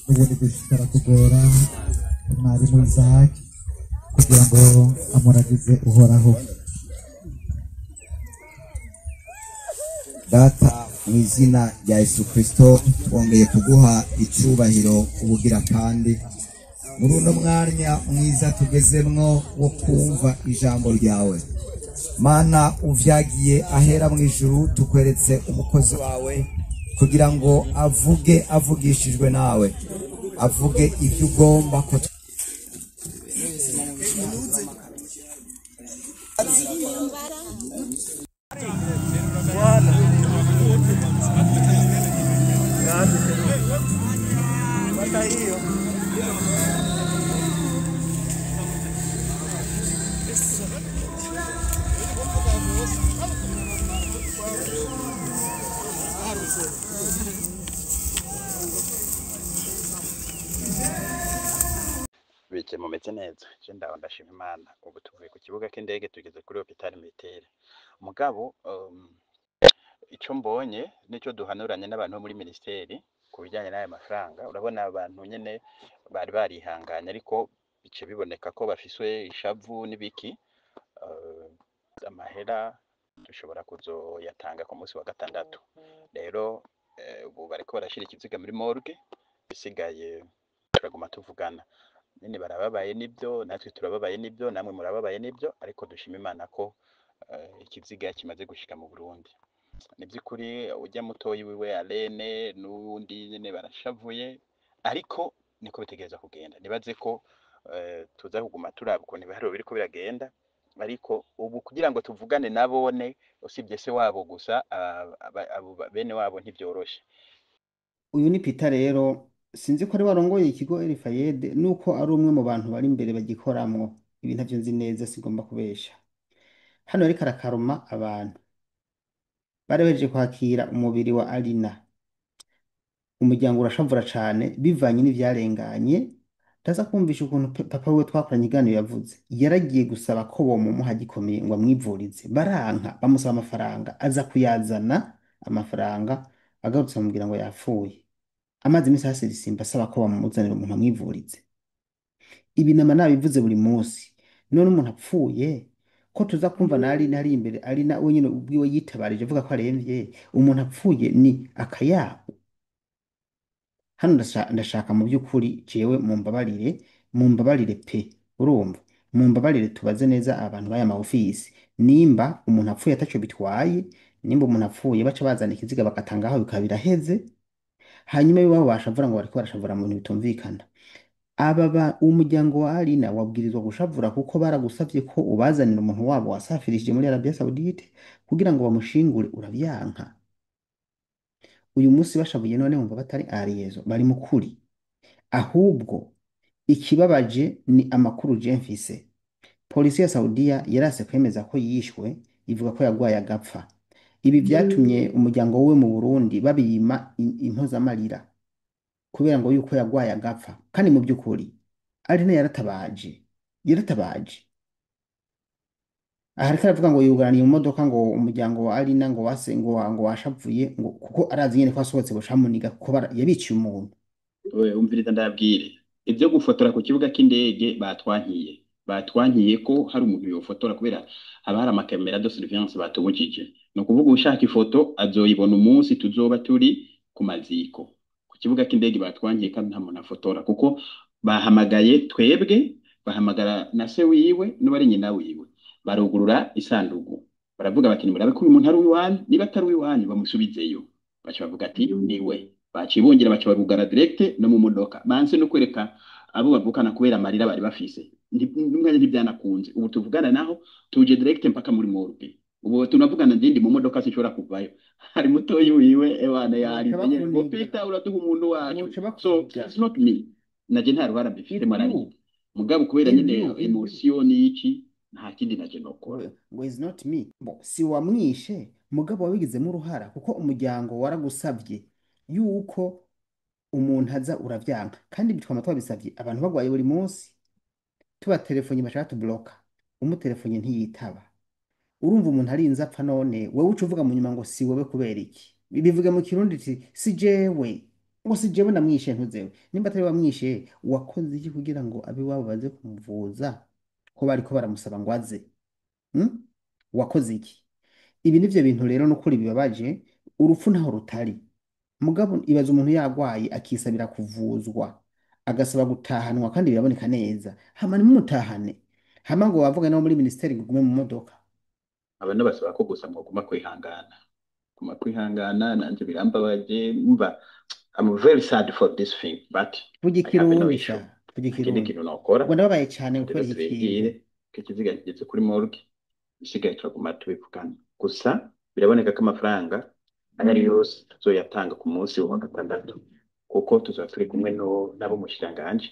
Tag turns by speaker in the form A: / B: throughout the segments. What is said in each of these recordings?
A: ubundi gushikara kugora umwarimu Isaac kugira ngo amuragize uhoraho. Data mu izina rya Yesu Kristo twongeye kuguha icubahiro ubugira kandi muri uno mwanya mwiza tugezemwo wo kumva ijambo ryawe. Mana uvyagiye ahera mu ijuru tukweretse umukozi wawe kugira ngo avuge avugishijwe nawe, avuge ibyo ugomba ko
B: bike mumeze neza. Je ndaho ndashima Imana. Ubu tuvuye ku kibuga k'indege tugeze kuri hôpital militaire. Mugabo ico mbonye nico duhanuranye n'abantu bo muri ministeri kubijyanye n'aya mafaranga. Urabona abantu nyene bari barihanganye ariko bice biboneka ko bafiswe ishavu n'ibiki. Amahera dushobora kuzoyatanga ku munsi wa gatandatu. Rero ubu bariko barashira ikiziga muri morgue, bisigaye turaguma tuvugana. Nini barababaye nibyo, natwe turababaye nibyo, namwe murababaye nibyo, ariko dushima Imana ko ikiziga kimaze gushika mu Burundi. Nibyukuri ujya mutoyi wiwe Alene n'undi nyene barashavuye, ariko niko bitegereza kugenda. Nibaze ko tuza kuguma turaba ukuntu ibiharuro biriko biragenda, ariko ubu kugira ngo tuvugane nabone usibye se wabo gusa bene wabo ntivyoroshe.
C: Uyu ni Peter rero sinzi ko ari warongoye ikigo Elfayede nuko ari umwe mu bantu bari imbere bagikoramwo. Ibi ntavyo nzi neza, sigomba kubesha. Hano ariko arakaruma abantu bari baje kwakira umubiri wa Alina. Umuryango urashavura cane bivanye n'ivyarenganye. Taza kumvisha ukuntu papa we twakoranye iganiro yavuze. Yaragiye gusaba ko bomuha gikomeye ngo amwivurize, baranka bamusaba amafaranga, aza kuyazana amafaranga agarutse amubwira ngo yapfuye. Amazi imisi hasirimba asaba ko bamuzanira umuntu amwivurize. Ibi nama nabivuze buri munsi. None umuntu apfuye ko tuza kumva na Alina ari imbere, Alina wenyine ubwiwe yitabarije avuga ko aremvye. Umuntu apfuye ni akayabo. Hano ndashaka mu by'ukuri jewe mumbabarire pe, urumva, mumbabarire tubaze neza abantu baya ma office nimba umuntu apfuye ataco bitwaye, nimba umuntu apfuye baca bazana ikiziga bakatanga aho bikabira heze, hanyuma bibaho bashavura ngo bariko barashavura mu bintu bitumvikana. Umuryango wa Alina wabwirizwa gushavura kuko baragusavye ko ubazanira umuntu wabo wasafirishije muri Arabia Saudite kugira ngo bamushingure, uravyanka. Uyu munsi bashavuye none wumva batari ariyezo, bari mukuri. Ahubwo ikibabaje ni amakuru je mfise. Polisi ya Saudiya yarase kwemeza ko yishwe, ivuga ko yagwaye agapfa. Ibi vyatumye umuryango we mu Burundi babiyima impozamarira kubera ngo yuko yagwaye agapfa. Kandi mu by'ukuri Alina yaratabaje. Aha reka aravuga ngo yugaraniye mu modoka ngo umuryango wa Alina ngo ngo washavuye ngo kuko arazi nyene ko asohotse boshamuniga kuko yabiciye umuntu.
B: Umviriza ndabwire ibyo gufotora ku kibuga k'indege batwankiye ko hari umuntu yofotora kubera haba hari amakamera de surveillance batubujije. No kuvuga ushaka ifoto azoyibona umunsi tuzoba turi ku maziko. Ku kibuga k'indege batwankiye kandi nta muntu afotora kuko bahamagaye twebwe, bahamagara na se wiwe n'ubari nyina wiwe. Barugurura isandugu baravuga bati murabe ko uyu muntu ari uwiwanyu, niba atari uwiwanyu bamusubizeyo. Baca bavuga ati niwe. Bacibongera baca barugara direct no mu modoka banse no kwereka abo bavukana kubera amarira bari bafise. N'umwanya ntibyanakunze. Ubu tuvugana naho tuje direct mpaka muri morgue. ubu tunavugana ndi mu modoka sinshobora kuvayo hari mutoyi wiwe ewana
C: boca
B: yarize nyene ngo
C: bakuniga
B: Peter uraduha umuntu wacu
C: boca
B: so
C: bakuniga
B: it's not me naje nta ruhara
C: it's
B: mbifitemo
C: you
B: arabizi mugabo kubera
C: it's
B: nyene
C: you
B: emotion n'iki nta kindi naje nokora
C: ngo is not me bo si wamwishe mugabo wabigizemo uruhara kuko umuryango waragusabye yuko umuntu aza uravyanga kandi bitwama twabisabye abantu bagwaye buri munsi tubatelefonye bashaka tuburoka umutelefone ntiyitaba urumva umuntu arinze apfa none wowe uca uvuga mu nyuma ngo si wowe kubera iki bivuge mu kirundi iti si jewe ngo si jewe namwishe ntuzewe nimba atari wamwishe wakoze iki kugira ngo abe iwabo baze kumuvuza ko bariko baramusaba ngo aze hmm? wakoze iki ibi nivyo bintu rero nukuri bibabaje urupfu ntaho rutari mugabo ibaza umuntu yagwaye akisabira kuvuzwa agasaba gutahanwa kandi biraboneka neza hama nimumutahane hama ngo wavuga no muri ministeri ngo ugume mu modoka
B: abantu basaba ko gusa mwoguma kwihangana kuma kwihangana nanje birambabaje mva I'm very sad for this thing but
C: vuga
B: I have no
C: ikirundi
B: issue
C: sha vuga
B: nta kindi
C: ikirundi
B: kintu nokora
C: ubwo ndababaye cyane
B: rero
C: gukora iki kintu
B: tubibwire ko ikiziga kigeze kuri morgue isigaye turaguma tubivugana gusa biraboneka ko amafaranga ayo ari yose tuzoyatanga ku munsi wa gatandatu kuko tuzaba turi kumwe n'abo mushikiranganji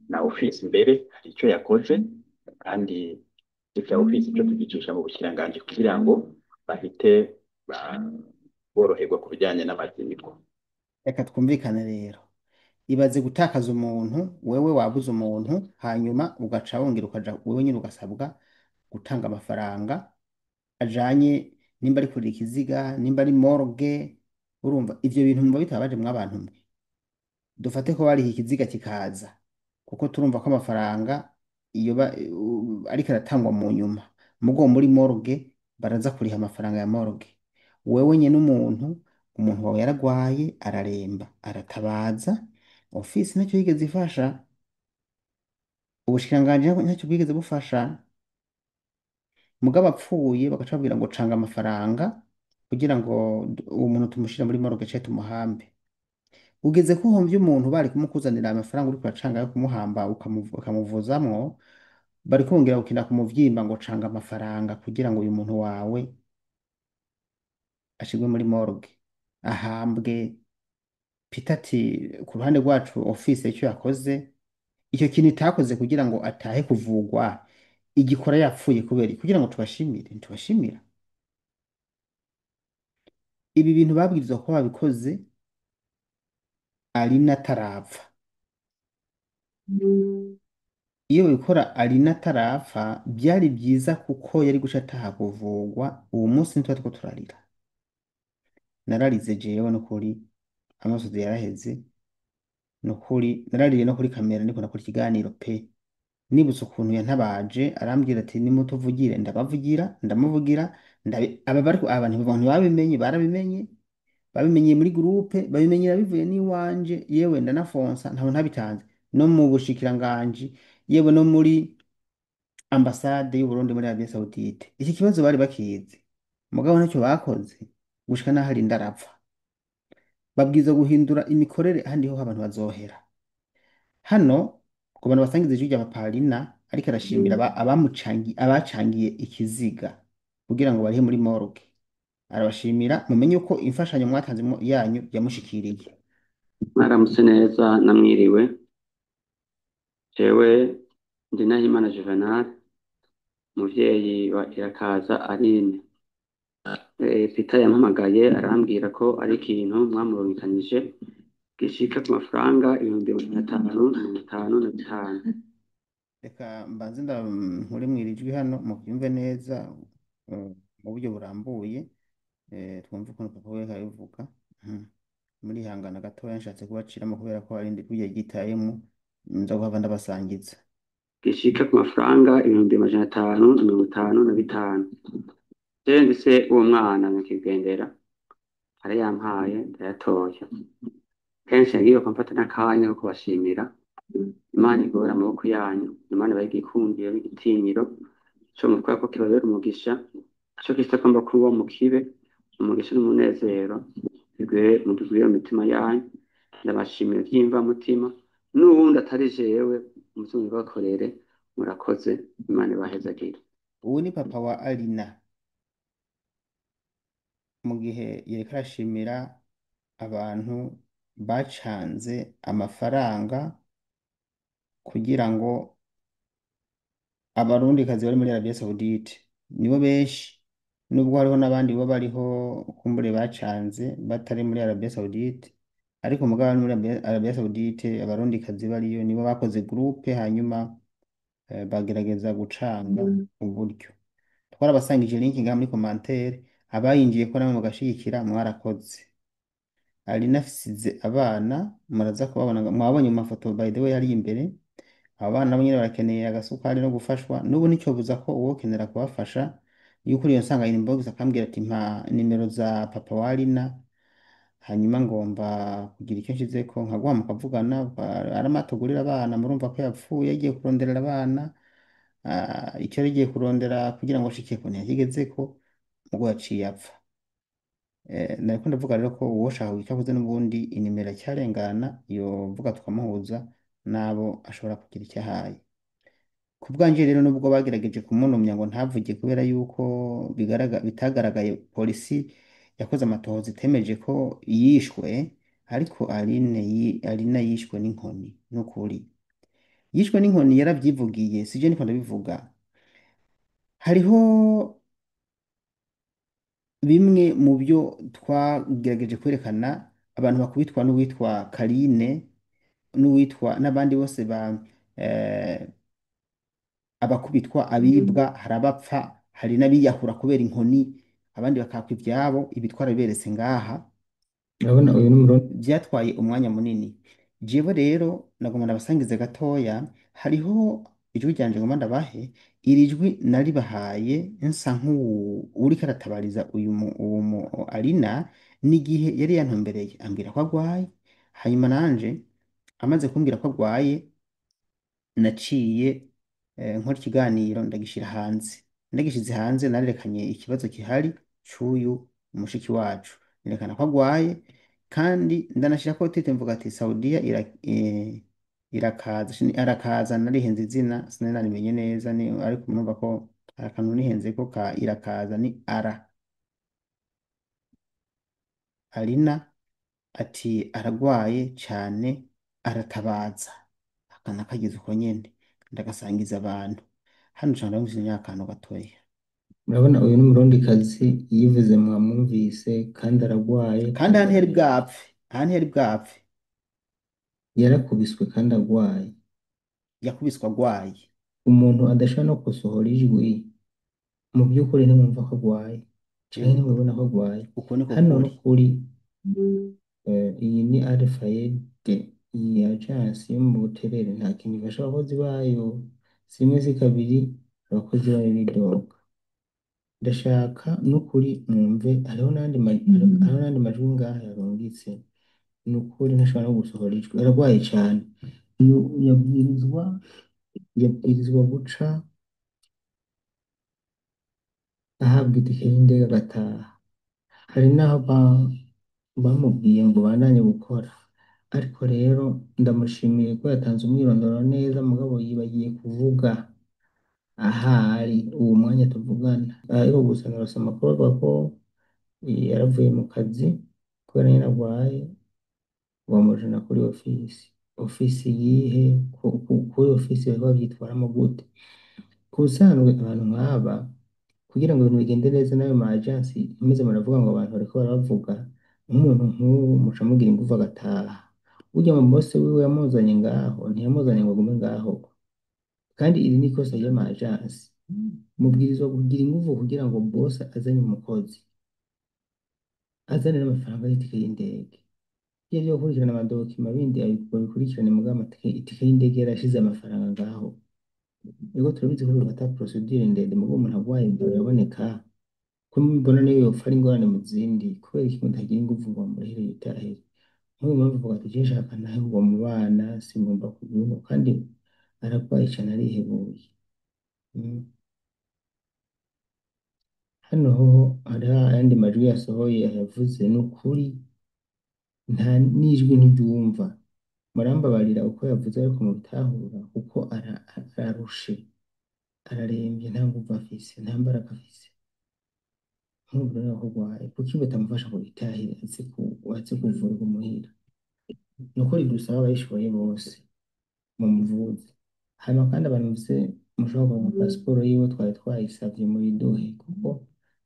B: na ofisi imbere hari icyo yakoze kandi ibya ofisi icyo tugicisha mu bushikiranganji kugira ngo bahite boroherwa ku bijyanye n'amategeko
C: reka twumvikane rero ibaze gutakaza umuntu wewe wabuze umuntu hanyuma ugaca wongera ukaja wewe nyine ugasabwa gutanga amafaranga ajanye nimba ari kurira ikiziga nimba ari morgue urumva ivyo bintu muba bitabaje mw'abantu mwe dufate ko bariho ikiziga kikaza kuko turumva ko amafaranga iyo ariko aratangwa mu nyuma mugo muri morgue baraza kuriha amafaranga ya morgue wewe nyene umuntu wawe yaragwaye araremba aratabaza ofisi ntacyo yigeze ifasha ubushikiranganji ntacyo bwigeze bufasha mugabo apfuye bagaca babwira ngo canga amafaranga kugira ngo uwo muntu tumushire muri morgue ce tumuhambe ugeze ko uhombye umuntu bari kumukuzanira amafaranga uri kuracanga yo kumuhamba ukamuvuzamwo bari kongera gukina ku muvyimba ngo canga amafaranga kugira ngo uyu muntu wawe ashirwe muri morgue ahambwe Peter ati ku ruhande rwacu ofisi icyo yakoze icyo kintu itakoze kugira ngo atahe kuvugwa igikora yapfuye kubera kugira ngo tubashimire ntitubashimira ibi bintu babwirizwa ko babikoze Alina atarapfa iyo babikora Alina atarapfa byari byiza kuko yari guca ataha kuvugwa uwo munsi ntitwa two turarira nararize jewe nukuri amasozi yaraheze nukuri narariye no kuri kamera niko nakora ikiganiro pe nibutse ukuntu yantabaje arambwira ati nimutuvugire ndamuvugira abantu babimenye babimenyeye muri groupe babimenyera bivuye n'iwanje yewe ndanafonsa ntabwo ntabitanze no mu bushikiranganji yewe no muri ambasade y'u Burundi muri Arabie Saoudite iki kibazo bari bakizi mugabo ntacyo bakoze gushika naho ari ndarapfa babwiza guhindura imikorere ahandi ho abantu bazohera hano ku bantu basangiza ijwi rya Papalina ariko arashimira abacangiye ikiziga kugira ngo barihe muri morgue arabashimira mumenye uko imfashanyo mwatanze yanyu yamushikiriye
D: mwaramutse neza namwiriwe jewe ndi Nahimana Juvenal umuvyeyi wa Irakaza Aline Peter yampamagaye arambwira ko ari ikintu mwamurungikanije gishika ku mafaranga 555.
C: reka mbanze nkuri mwirijwi hano mubyumve neza mu buryo burambuye twumve ukuntu papa we kabivuga muri hangana gatoya nshatse kubaciramo kubera ko hari indi kujya gitayemo nza guhava ndabasangiza
D: gishika ku mafaranga 555. ndetse uwo mwana nyakigendera ari yampaye ndayatoye kenshi yagiye kumfata n'akanya ko kubashimira Imana igora amaboko yanyu Imana bayigikundiye b'igitinyiro cyo mu twako kibabera umugisha cyo kisa kwamba kuba mu kibe umugisha n'umunezero bigwe mu dugwiyo mitima yanyu ndabashimira byimva mutima n'ubundi atari jewe umutima bakorere murakoze Imana ibahezagire
C: ubu ni papa wa Alina mu gihe yariko arashimira abantu bacanze amafaranga kugira ngo abarundikazi bari muri Arabia Saudite nibo benshi, nubwo hariho n'abandi bo bariho kumbure bacanze batari muri Arabia Saudite, ariko mugabo muri Arabia Saudite abarundikazi bariyo nibo bakoze groupe hanyuma bagerageza gucanga uburyo. Twarabasangije link ngaha muri commentaire, abayinjiye ko namwe mugashigikira mwarakoze. Ari nafisize abana muraza kubabona, mwabonye mu mafoto by the way yari imbere. Abo bana nabo nyene barakeneye agasukari no gufashwa, n'ubu nicyobuza ko uwokenera kubafasha yuko iyo nsanga inbox akambwira ati mpa nimero za papa wa Lina, hanyuma ngomba kugira icyo nshizeko nkaguha mukavugana, aramatugurira abana, murumva ko yapfuye yagiye kuronderera abana, icyo yagiye kurondera kugira ngo ashikeko ntiyakigezeko, ubwo yaciye apfa. Nariko ndavuga rero ko uwoshaka kugira icyo akoze n'ubundi inimero cyarengana yovuga tukamuhuza nabo ashobora kugira icyo ahaye. Ku bwanje rero nubwo bagerageje kumunumya ngo ntavuge kubera yuko bitagaragaye, polisi yakoze amatohoza itemeje ko yishwe, ariko Alina yishwe n'inkoni n'ukuri. Yishwe n'inkoni yaravyivugiye, sije niko ndabivuga. Hariho bimwe mu byo twagerageje kwerekana, abantu bakubitwa n'uwitwa Karine n'uwitwa n'abandi bose eh, abakubitwa, abibwa, hari abapfa, hari n'abiyahura kubera inkoni, abandi bakakwa ibyabo. Ibitwara biberetse ngaha,
E: urabona uyu ni umurundi
C: byatwaye umwanya munini. Jewe rero nagomba ndabasangize gatoya, hariho ijwi ryanje ngomba ndabahe. Iri jwi naribahaye nsa nk'uriko aratabariza Alina n'igihe yari yantumbereye ambwira ko agwaye, hanyuma nanje amaze kumbwira ko agwaye naciye nkora ikiganiro ndagishira hanze. Ndagishize hanze narerekanye ikibazo gihari c'uyu mushiki wacu, nerekana ko agwaye, kandi ndanashira ko tite mvuga ati Saudiya arakaza. Narihenze izina sinari narimenye neza, ariko murumva ko akantu nihenze ko ka irakaza ni Alina ati aragwaye cyane aratabaza, akana kagize uko nyene ndagasangiza abantu hano cyane. Ndamuvise imyakano gatoya,
E: urabona uyu ni umurundikazi yivuze mwamwumvise, kandi aragwaye
C: kandi ahantu heri bwapfe, ahantu heri bwapfe.
E: yarakubiswe kandi agwaye.
C: Yakubiswe agwaye.
E: Umuntu adashobora no gusohora ijwi mu by'ukuri ntimwumva ko agwaye canke ntimubona ko agwaye.
C: uko niko
E: Hano
C: kuri.
E: n'ukuri iyi ni Alpha-Yede, iyi ajansi yo mu buterere nta kintu ifasha abakozi bayo, si rimwe si kabiri abakozi bayo bidoga. Ndashaka n'ukuri mwumve, hariho n'andi majwi ngaha yarungitse, ni ukuri ntashobora no gusohora ijwi, aragwaye cyane. Uyu yabwirizwa guca ahabwa itike y'indege agataha. Hari n'aho bamubwiye ngo bandanye gukora, ariko rero ndamushimiye ko yatanze umwirondoro neza, mugabo yibagiye kuvuga ahari uwo mwanya tuvugana. Ariko gusa narose amakuru avuga ko yaravuye mu kazi kubera nyine agwaye, bamujana kuri ofisi yihe, kuri ofisi bari babyitwaramo gute? Ku busanzwe abantu nk'aba kugira ngo ibintu bigende neza n'ayo ma ajansi imeze, muravuga ngo abantu bariko baravuga nk'umuntu nk'ubu muca mugira ingufu agataha. Burya mu bose wiwe yamuzanye ngaho, ntiyamuzanye ngo agume ngaho, kandi iri ni ikosa ry'ama ajansi. Mubwirizwa kugira ingufu kugira ngo bose azanye umukozi, azane n'amafaranga y'itike y'indege. Iyo byo gukurikirana amadokima bindi bikurikirane, mugabo itike y'indege yarashize amafaranga ngaho. Ego turabizi ko bifata procedure ndende, mugabo umuntu agwaye biraboneka ko mbona niyo yopfa ari ingorane mu zindi, kubera iki mutagira ingufu ngo bamurehere yitahere. Nk'uyu mpamvu uvuga ati je shaka nahe ngo mu bana simugomba kuguha, kandi aragwaye cyane arihebuye. Hano ho hari ayandi majwi yasohoye yavuze, ni ukuri nta n'ijwi ntiryumva. Murambabarira uko yavuze ariko mubitahura kuko ararushe, ararembye, nta nguvu afise, nta mbaraga afise. nk'ubu rero urwaye kuki batamufasha ngo yitahire aze kuvurwa muhira ni ukuri dusaba abayishoboye bose mu muvuzi hanyuma kandi abantu bose mushobora kuronka pasiporo yiwe twari twayisavye muyiduhe kuko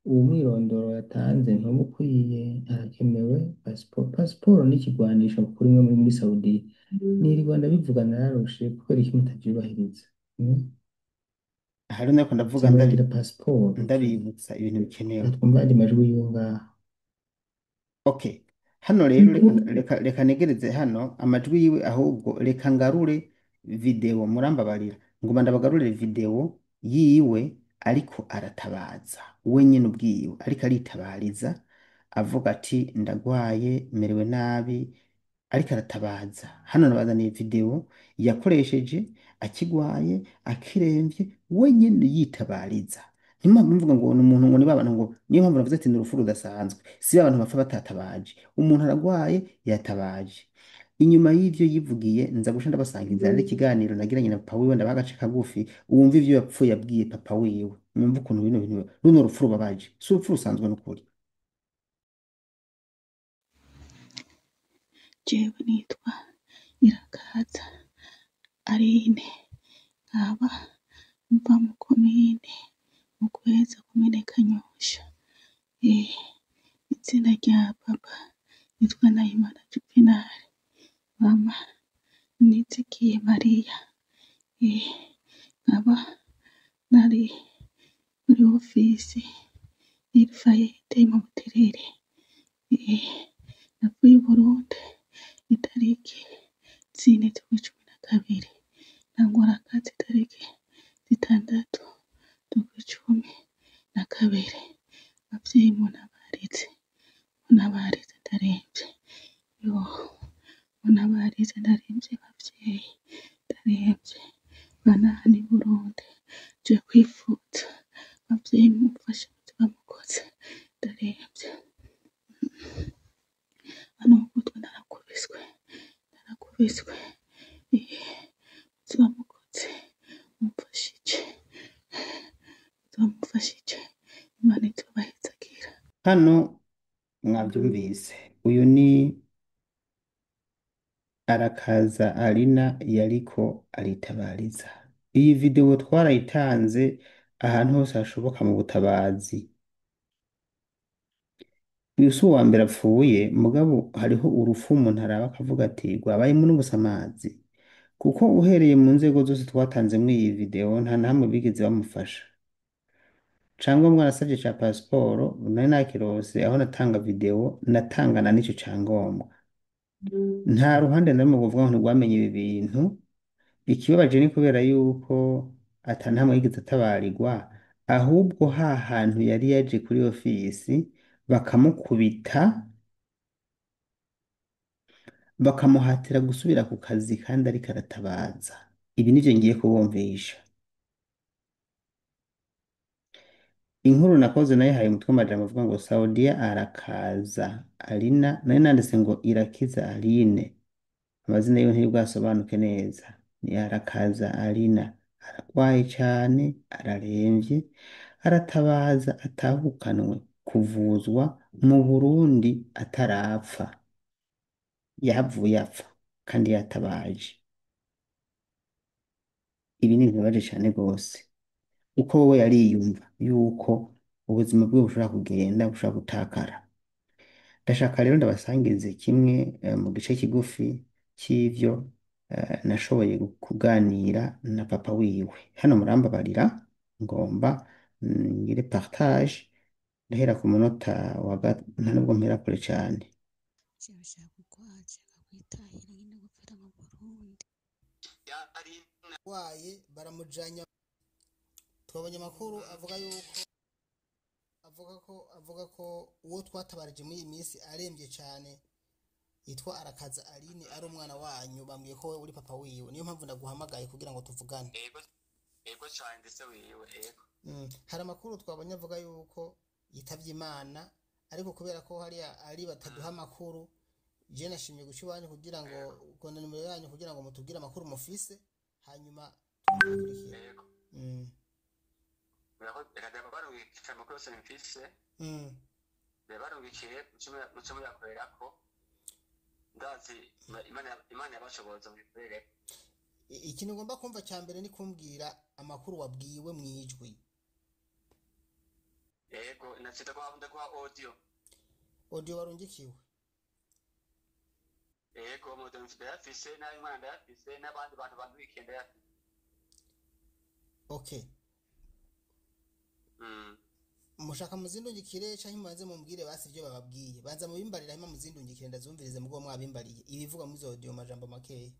E: uwo mwirondoro yatanze ntuba ukwiye harakenewe pasiporo n'ikigwanisho kuri mwe muri Saudiya n'iri Rwanda bivuga nararushe kubera iki mutavyubahiriza
C: hari nako ndavuga
E: sinagira pasiporo
C: ndabibutsa ibintu bikenewe
E: twumva andi majwi yiwe ngaha
C: okay hano rero reka negereze hano amajwi yiwe ahubwo reka ngarure video murambabarira ngoma ndabagarurire video yiwe ariko aratabaza we nyine ubwiwe ariko aritabariza avuga ati ndagwaye merewe nabi ariko aratabaza hano nabazaniye video yakoresheje akigwaye akiremvye we nyine yitabariza ntimpamvu mvuga ngo ni umuntu ngo ni babana ngo niyo mpamvu navuze ati ni urupfu rudasanzwe si abantu bapfa batatabaje umuntu aragwaye yatabaje inyuma y'ivyo yivugiye nza gusha ndabasangiza ari ikiganiro nagiranye na papa wiwe ndabaha agace kagufi uwumva ivyo yapfuye yabwiye papa wiwe mwumva ukuntu bino bintu runo rupfu rubabaje si urupfu rusanzwe n'ukuri
F: jewe nitwa Irakaza Aline nkaba mva mu komine mu Kweza komine Kanyosha izina rya papa nitwa Nahimana Juvenal mama Nizigiye Mariya nkaba nari muri ofisi y'Irfayete mu Buterere navuye i Burundi itariki 4/12 nangora akazi itariki 6/12 abavyeyi munabarize ndaremvye munabarize ndaremvye bavyeyi ndaremvye banahana i Burundi je kwifuza abavyeyi mumfashe bamukoze ndaremvye hano mutwe narakubiswe tubamukoze mumfashije Imana itubahezagira
C: hano mwabyumvise uyu ni Arakaza Alina yariko aritabariza iyi video twarayitanze ahantu hose hashoboka mu butabazi Yusu wa mbere apfuye mugabo hariho urufu umuntu araba akavuga ati rwabayemo n'ubusamazi kuko uhereye mu nzego zose twatanzemo iyi video nta namwe bigeze bamufasha cyangombwa nasabye ca pasiporo nari nakirose aho natanga video natangana n'ico cyangombwa nta ruhande na rumwe kuvuga ngo ntirwamenye ibi bintu ikibabaje ni kubera yuko atantamwe yigeze atabarirwa ahubwo ha hantu yari yaje kuri ofisi bakamukubita bakamuhatira gusubira ku kazi kandi ariko aratabaza ibi nivyo ngiye kubumvisha inkuru nakoze nayihaye umutwe w'amajambo avuga ngo Saudia Arakaza Alina nari nanditse ngo Irakiza Aline amazina yiwe ntibwasobanuke neza ni Arakaza Alina aragwaye cane araremvye aratabaza atahukanwe kuvuzwa mu Burundi atarapfa yavuye apfa kandi yatabaje ibi ni bibabaje cane gose uko wowe yariyumva yuko ubuzima bwe bushobora kugenda bushobora gutakara ndashaka rero ndabasangirize kimwe mu gice kigufi cy'ivyo nashoboye kuganira na papa wiwe hano murambabarira ngomba ngire partage ndahera ku munota wa nta nubwo mpera kure cyane
G: waye baramujanya twabonye amakuru avuga ko uwo twatabarije muri iyi minsi arembye cyane yitwa Arakaza Aline ari umwana wanyu bambwiye ko uri papa wiwe niyo mpamvu ndaguhamagaye kugira ngo tuvugane
D: ego cyane ndetse wiwe ego
G: hari amakuru twabonye avuga yuko yitavye Imana ariko kubera ko hariya ari bataduha amakuru je nashimye guca iwanyu kugira ngo ukunda nimero yanyu kugira ngo mutubwire amakuru mufise hanyuma tukurikira
D: reka ndabara wikica amakuru yose mfise
G: mm.
D: barungikiye muce muyakorerako ndazi imana yabashoboza mubikorere.
G: Ikintu ngomba kumva cya mbere ni kumbwira amakuru wabwiwe mu ijwi.
D: Yego nacita ndaguha audio
G: warungikiwe.
D: Yego modo ndayafise n'imana ndayafise n'abandi bantu bandwikiye ndayafise.
G: Okay. Mushaka muzindungikire canke mubanze mumbwire basi ibyo bababwiye. Banza mubimbarira hima muzindungikire ndazumvirize mugo mwabimbariye. Ibivuga muri zo audio majambo makeya.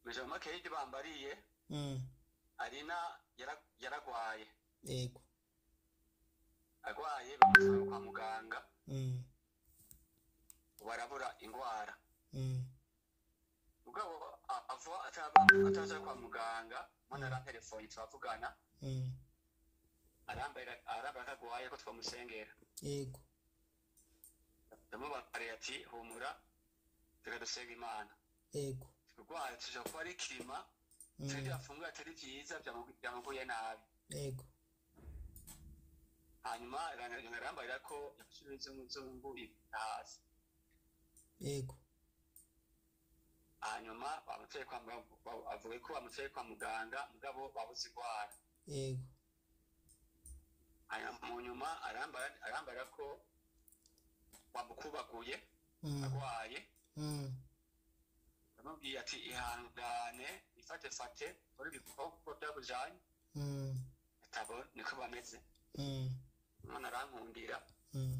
D: Majambo makeya ibyo bambariye. Arina yaragwaye.
G: Yego.
D: Agwaye bamusaba kwa muganga. Barabura ingwara. Mugabo ava ataza kwa muganga mwana ara telefone twavugana. Aramba akagwaye ko twamusengera.
G: Yego.
D: Ndamubariye ati humura tugadusenga Imana.
G: Yego.
D: Kugwaye tuja kuba ari kirima. Turi afunga atari byiza byamuguye nabi.
G: Yego.
D: Hanyuma arambarira ko yasubize umuzungu hasi.
G: Yego.
D: Hanyuma bamuteye avuye ko bamuteye kwa muganga mugabo babuze ingwara.
G: Yego.
D: Mu nyuma arambara ko bamukubaguye agwaye. Bamubwiye ati ihangane ifate kuri ibikoko byakujanye. Atabo niko bameze. Mwana arankundira.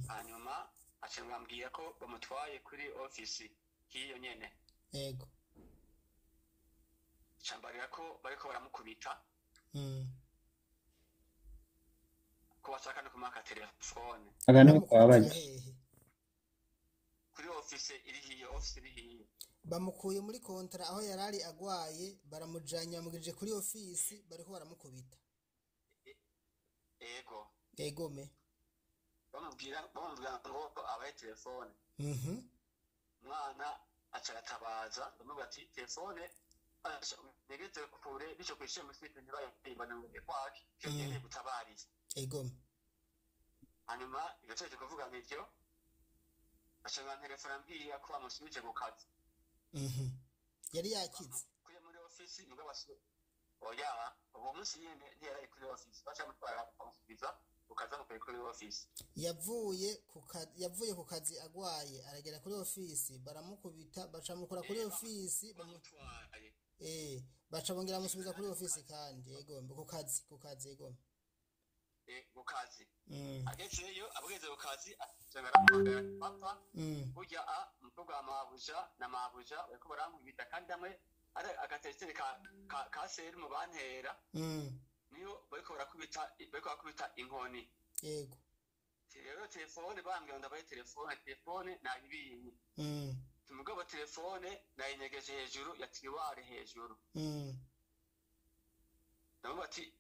D: Hanyuma acambwira ko bamutwaye kuri office hiyo nyene.
G: Yego.
D: Cambarira ko bariko baramukubita. Ko bashaka no kumaka telefone.
C: Abantu babaje.
D: Kuri office iri hiyo.
G: Bamukuye muri kontra aho yarari agwaye baramujanya mugije kuri office bariko baramukubita.
D: Yego.
G: Yegome.
D: Bamubwira ngo abaye telefone. Mwana acaratabaza bamubwira ati telefone negeze kure bico kwishe musite ntibayibana ngo kwaki cyane gutabariza.
G: Yegome.
D: Hanyuma igaceje kuvuga n'ibyo acanga telefone ambwiye ko amusubije ku kazi.
G: Yari yakize.
D: Kuye muri office mugabo oya uwo munsi nyene ntiyari kuri office bacamutwara amusubiza ukaza kuri office. Yavuye ku kazi agwaye aragera kuri office baramukubita bacamukura kuri office bamutwaye. Bacabongera amusubiza kuri office kandi yegombe ku kazi yegombe. Ku kazi. Agezeyo abugeze ku kazi acangara papa kujya mukobwa mabuja bariko barankubita kandi amwe ari agateretse ka seru mu bantera. Niyo bariko bakubita inkoni.
G: Yego.
D: Rero telefone bambwira ndabaye telefone nayibinye. Umugabo telefone nayinyegeje hejuru ya tiware hejuru. Nabo bati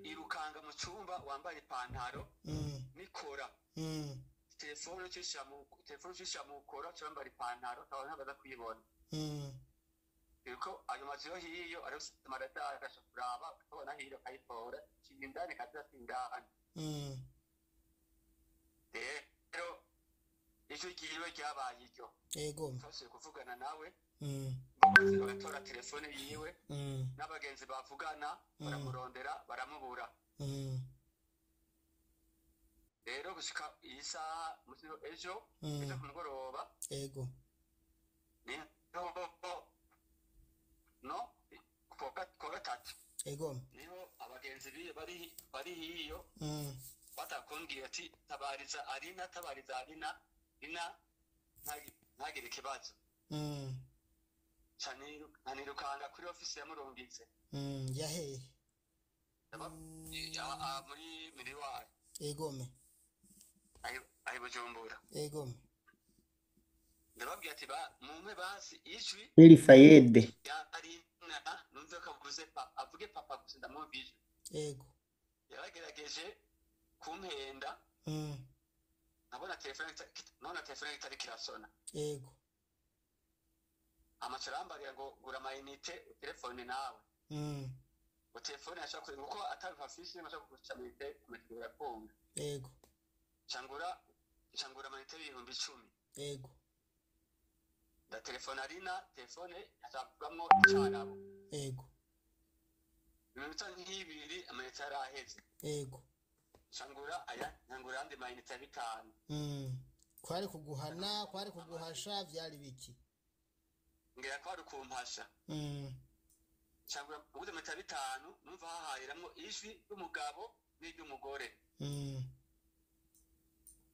D: irukanga mu cyumba wambaye ipantaro nikora. Telefone cisha mu kora cyambara ipantaro tabana baza kuyibona. Yuko ayo maziyo hiyo ari marata akashkuraba kubona hiyo kayitora kindani kadasindana. Rero icyo kiwe cyabaye icyo.
G: Yego.
D: Twase kuvugana nawe. Bagatora telefone yiwe. N'abagenzi bavugana baramurondera baramubura. Rero gushika isa musiro ejo kumugoroba.
G: Yego.
D: No kwa gatatu.
G: Yego.
D: Niho abagenzi biye bari hiyo. Batakumbwira ati tabariza Arina ntagire ikibazo. Nirukanga kuri office yamurungitse.
G: Yahe.
D: Muri Miriwari.
G: Yegome.
D: Ayi Bujumbura.
G: Yegome.
D: Ndababwira ati mumwe basi ijwi
C: Elifayede.
D: Arina numve ko avuge papa gusa ndamubije.
G: Yego.
D: Yaragerageje kumpenda. Nabona telefone itari kirasona.
G: Yego.
D: Amacarambariya ngo gura amayinite telefone nawe. telefone ashaka kuri kuko atabifafishe ashaka kugurisha amayinite amatike kumva
G: yego
D: cangura amayinite y'ibihumbi 10
G: yego
D: da telefone arina telefone azavugamwo icarabo
G: yego
D: iminota nk'ibiri amayinite yaraheze
G: yego
D: cangura andi mayinite ya 5
G: kwari kuguhana kwari kuguhasha vyari biki
D: ngira ko ari kumpasha cangura ubuze amayinite ya 5 numva hahariramwo ijwi ry'umugabo n'iry'umugore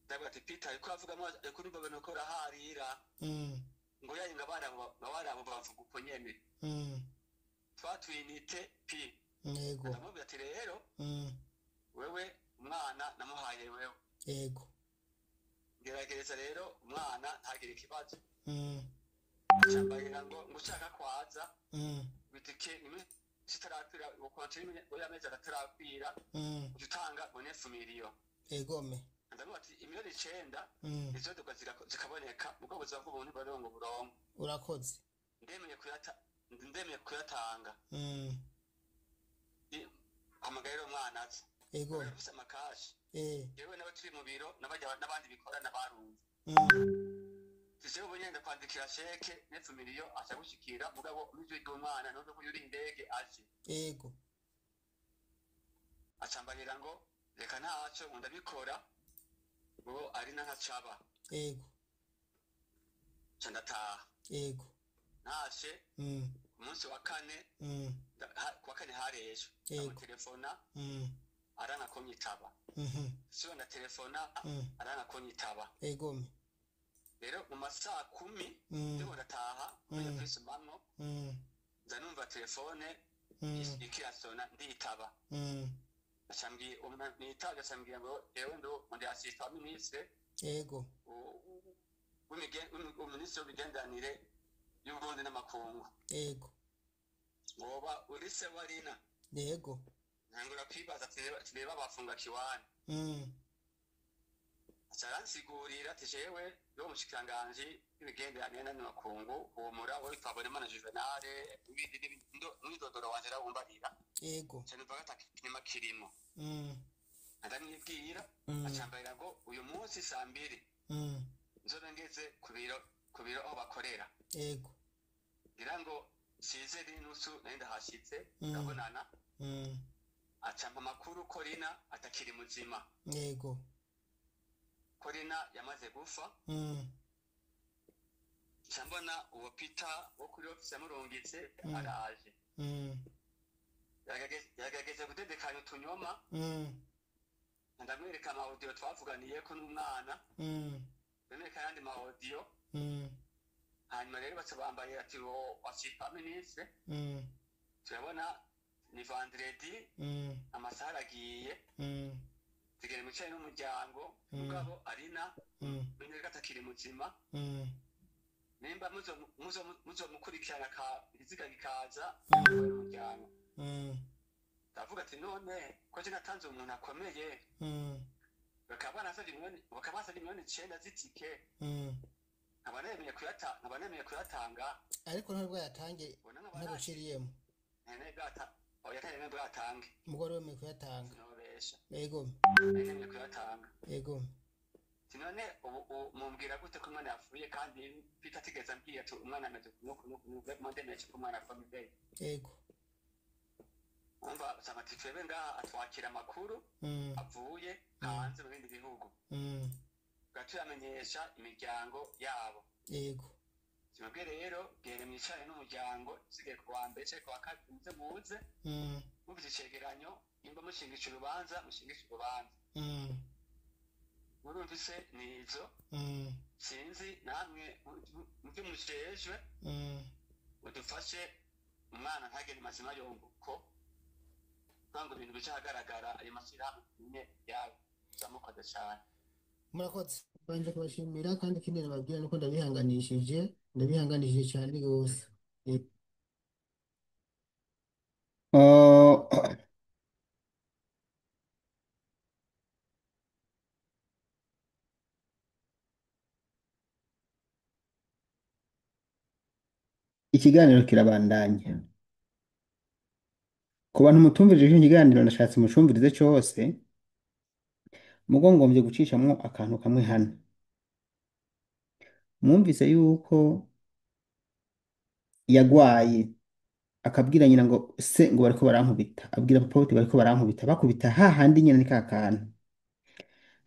D: ndavuga ati Peter ariko avugamwo ariko numva abantu ko raharira ngo yayinga barabo bavuga uko nyene twatwinite pi
G: yego
D: ndamubwira ati rero wewe umwana namuhaye wewe
G: yego
D: gerageza rero umwana ntagire ikibazo cyambaye ngo ushaka kwaza bitike sitarakwira ukontinue oya meza atarakwira utanga bonefu miliyo
G: egome
D: ndavuga ati imiliyoni 9 izo zikaboneka ubwo buzima bw'umuntu barongo burongo
G: urakoze
D: ndemeye kuyatanga amagayiro umwana ati
G: ego
D: bafise amakashi yewe n'abaturi mu biro n'abandi bikorana barumva Tishebo bunyenda kwandikira sheke nefu miliyo achagushikira mugabo umijwi ry'umwana no kuyuri indege aje
G: yego
D: acambarira ngo reka ntaco ndabikora ngo ari ntacaba
G: yego
D: candataha
G: yego
D: nashe umunsi wa kane kwa kane harejo telefona arana konyitaba sio na telefona arana konyitaba
G: yego
D: rero mu masaha 10 ndimo ndataha kujya kwisumamwo nzanumva telefone ikirasona nditaba acambwiye nitaga acambwiye ngo yewe ndo ndi assistant ministre
G: yego
D: minisitiri w'imigenderanire y'uburundi n'amakungu
G: yego
D: woba uri se warina
G: yego
D: ntangura kwibaza tureba bafunga kiwani acaransigurira ati jewe yo mushikiranganje y'imigenderanire n'amakungu humura wowe twabone mana Juvenal ibindi n'idodoro wanje rawumbarira
G: yego
D: cyane mvaga kinema kirimo ndamwibwira acambarira ngo uyu munsi saa 2 nzobe ngeze ku biro aho bakorera
G: yego
D: ngira ngo size rinusu nenda hashitse ndabonana acampa makuru Corina atakiri muzima
G: yego
D: Corina yamaze gufa cyambona uwo Peter wo kuri office yamurungitse araje yagageze gudedekanya utunyoma ndamwereka ama audio twavuganiye ko n'umwana ndamwereka yandi ma audio hanyuma rero batubambaye ati wasipa ministre turabona ni vendredi amasaha agiye tigere mucaye n'umuryango mugabo arina mwenye gatakiri muzima nimba muzo mukurikirana ka iziga gikaza n'umuryango ndavuga ati none ko je natanze umuntu akomeye bakabana sa miliyoni 9 zitike abanemeye kuyatanga
G: ariko ntabwo yatange ntaguciriyemo
D: nene gata oya nene bwatange
G: umugore wemeye kuyatanga
D: nobesha
G: yego
D: nene kuyatanga
G: yego
D: none mumbwira gute ko umwana yapfuye kandi Peter atigeze ambwiye ati umwana amaze kunuka mandemeje ko umwana afamide
G: yego
D: umva samati twebe ngaha atwakira amakuru avuye hanze mu bindi bihugu gatuyamenyesha imiryango yabo
G: yego
D: Simabwe rero gere mwicane n'umuryango sige kwa mbere kwa kabiri muze muvye icegeranyo nimba mushingisha urubanza murumvise nizo sinzi namwe muvyo mushejwe udufashe umwana ntagende mazima yonguko ntango ibintu bicahagaragara ayo mashyirahamwe yawe zamukoze cyane
G: murakoze banje kubashimira kandi ikindi nababwira nuko ndabihanganishije cyane rwose ikiganiro kirabandanya
C: ku bantu mutumvirije icyo kiganiro nashatse mucumvirize cyose mugo ngombye gucishamwo akantu kamwe hano mwumvise yuko yagwaye akabwira nyina ngo se ngo bariko barankubita abwira papa uti bariko barankubita bakubita hahandi nyina ni ka kantu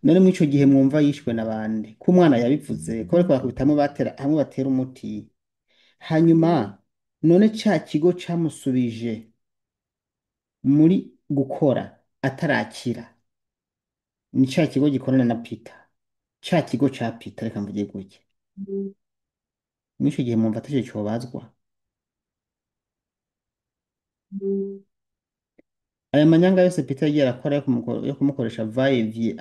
C: none muri ico gihe mwumva yishwe na bande ko umwana yabivuze ko bariko bakubita hamwe batera umuti hanyuma none ca kigo camusubije muri gukora atarakira ni ca kigo gikorana na Peter ca kigo ca Peter reka mvuge gutya muri ico gihe mwumva ataco cobazwa aya manyanga yose Peter yagiye arakora yo kumukoresha vaivye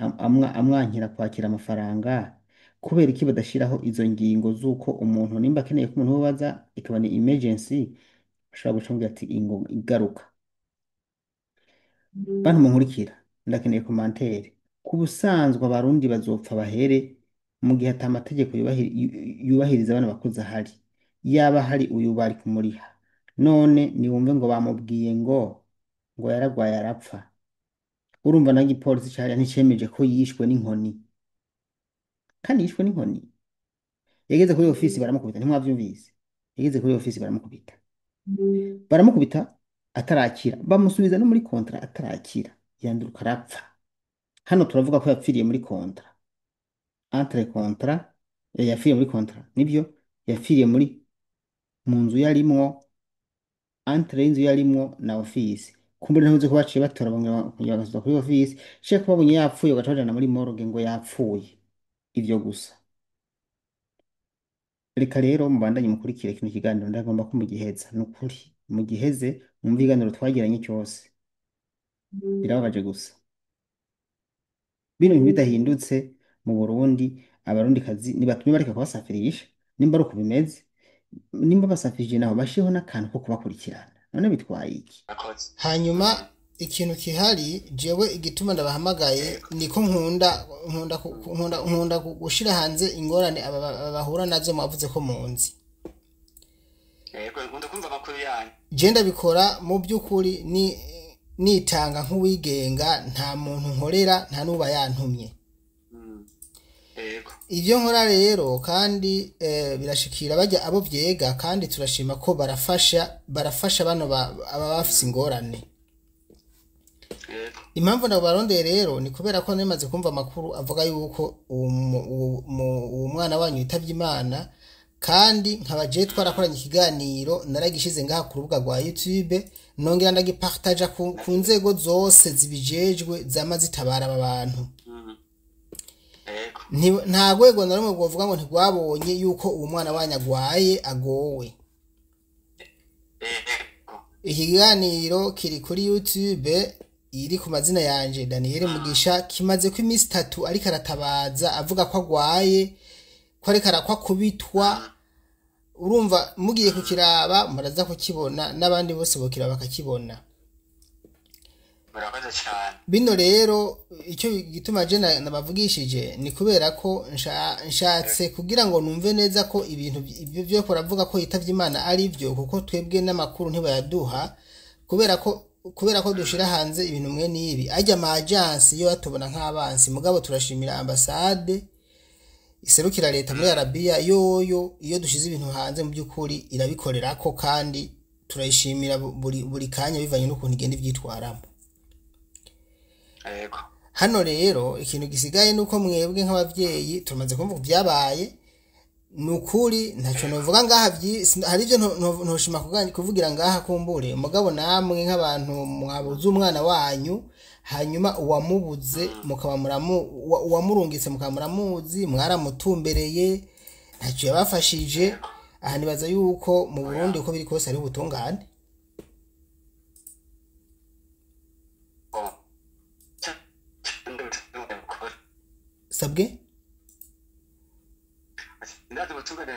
C: amwankira kwakira amafaranga kubera iki badashiraho izo ngingo z'uko umuntu nimba akeneye ko umuntu babaza ikaba ni emergency ashobora gucungira ati ingo igaruka bantu munkurikira ndakeneye commentaire ku busanzwe abarundi bazopfa bahere mu gihe ata amategeko yubahiriza abana bakuze ahari yaba hari uyu bari kumuriha none niwumve ngo bamubwiye ngo yaragwaye arapfa urumva na gipolisi cari nticemeje ko yishwe n'inkoni kandi yishwe n'inkoni yageze kuri ofisi baramukubita ntimwavyumvise yageze kuri ofisi baramukubita atarakira bamusubiza no muri kontra atarakira yanduruka arapfa hano turavuga ko yapfiriye muri kontra entre kontra yapfiriye muri kontra nibyo yapfiriye mu nzu yarimwo entre y'inzu yarimwo na ofisi kumbure ntuzi ko baciye batora kugira bagasoza kuri ofisi shaka ko babonye yapfuye bagaca bajana muri morgue ngo yapfuye ivyo gusa reka rero mubandanye mukurikire kino kiganiro ndagomba ko mugiheza nukuri mugiheze mwumve ikiganiro twagiranye cyose birababaje gusa bino bintu bidahindutse mu Burundi abarundi kazi nibatumye bareka kubasafirisha nimba ari uko bimeze nimba basafirije naho bashiho n'akantu ko kubakurikirana none bitwaye iki
G: hanyuma ikintu kihari jewe igituma ndabahamagaye niko nkunda gushira hanze ingorane abahura nazo mwavuze ko munzi
D: yego nkunda kumva amakuru yanyu
G: je ndabikora mu by'ukuri nitanga nk'uwigenga nta muntu nkorera nta nuba yantumye
D: yego
G: ivyo nkora rero kandi birashikira bajya abo vyega kandi turashima ko barafasha bano aba bafise ingorane impamvu ndabarondeye rero ni kubera ko nemaze kumva amakuru avuga yuko uwo mwana wanyu yitavye Imana kandi nkabaje twarakoranye ikiganiro naragishize ngaha ku rubuga rwa YouTube nongera ndagipartaja ku nzego zose zibijejwe zama zitabara aba bantu nta rwego na rumwe rwovuga ngo ntigwabonye yuko uwo mwana wanyu agwaye agowe ikiganiro kiri kuri YouTube iri ku mazina yanje Daniel Mugisha kimaze ko iminsi 3 ariko aratabaza avuga ko agwaye ko ariko arakwa kubitwa urumva mugiye kukiraba muraza kukibona n'abandi bose bokira bakakibona
D: murakoze cyane
G: bino rero icyo gituma je nabavugishije ni kubera ko nshatse kugira ngo numve neza ko ibintu ibyo byo koravuga ko yitavye Imana ari byo kuko twebwe n'amakuru ntibayaduha kubera ko dushira hanze ibintu mwe nibi ajya ama agence yo batubona nk'abansi mugabo turashimira ambassade iserukira leta muri Arabia iyo dushize ibintu hanze mu by'ukuri irabikorerako kandi turayishimira buri kanya bivanye n'ukuntu igenda ivyitwaramo
D: yego
G: hano rero ikintu gisigaye nuko mwebwe nk'abavyeyi tumaze kumva byabaye nukuri ntacyo novuga ngaha hari ivyo ntoshima kuvugira ngaha kumbure mugabo namwe nk'abantu mwabuze umwana wanyu hanyuma uwamubuze mukaba uwamurungitse mukaba muramuzi mwaramutumbereye ntacyo yabafashije aha nibaza yuko mu Burundi uko biri kose ari ubutungane sabwe
D: ndazi butungane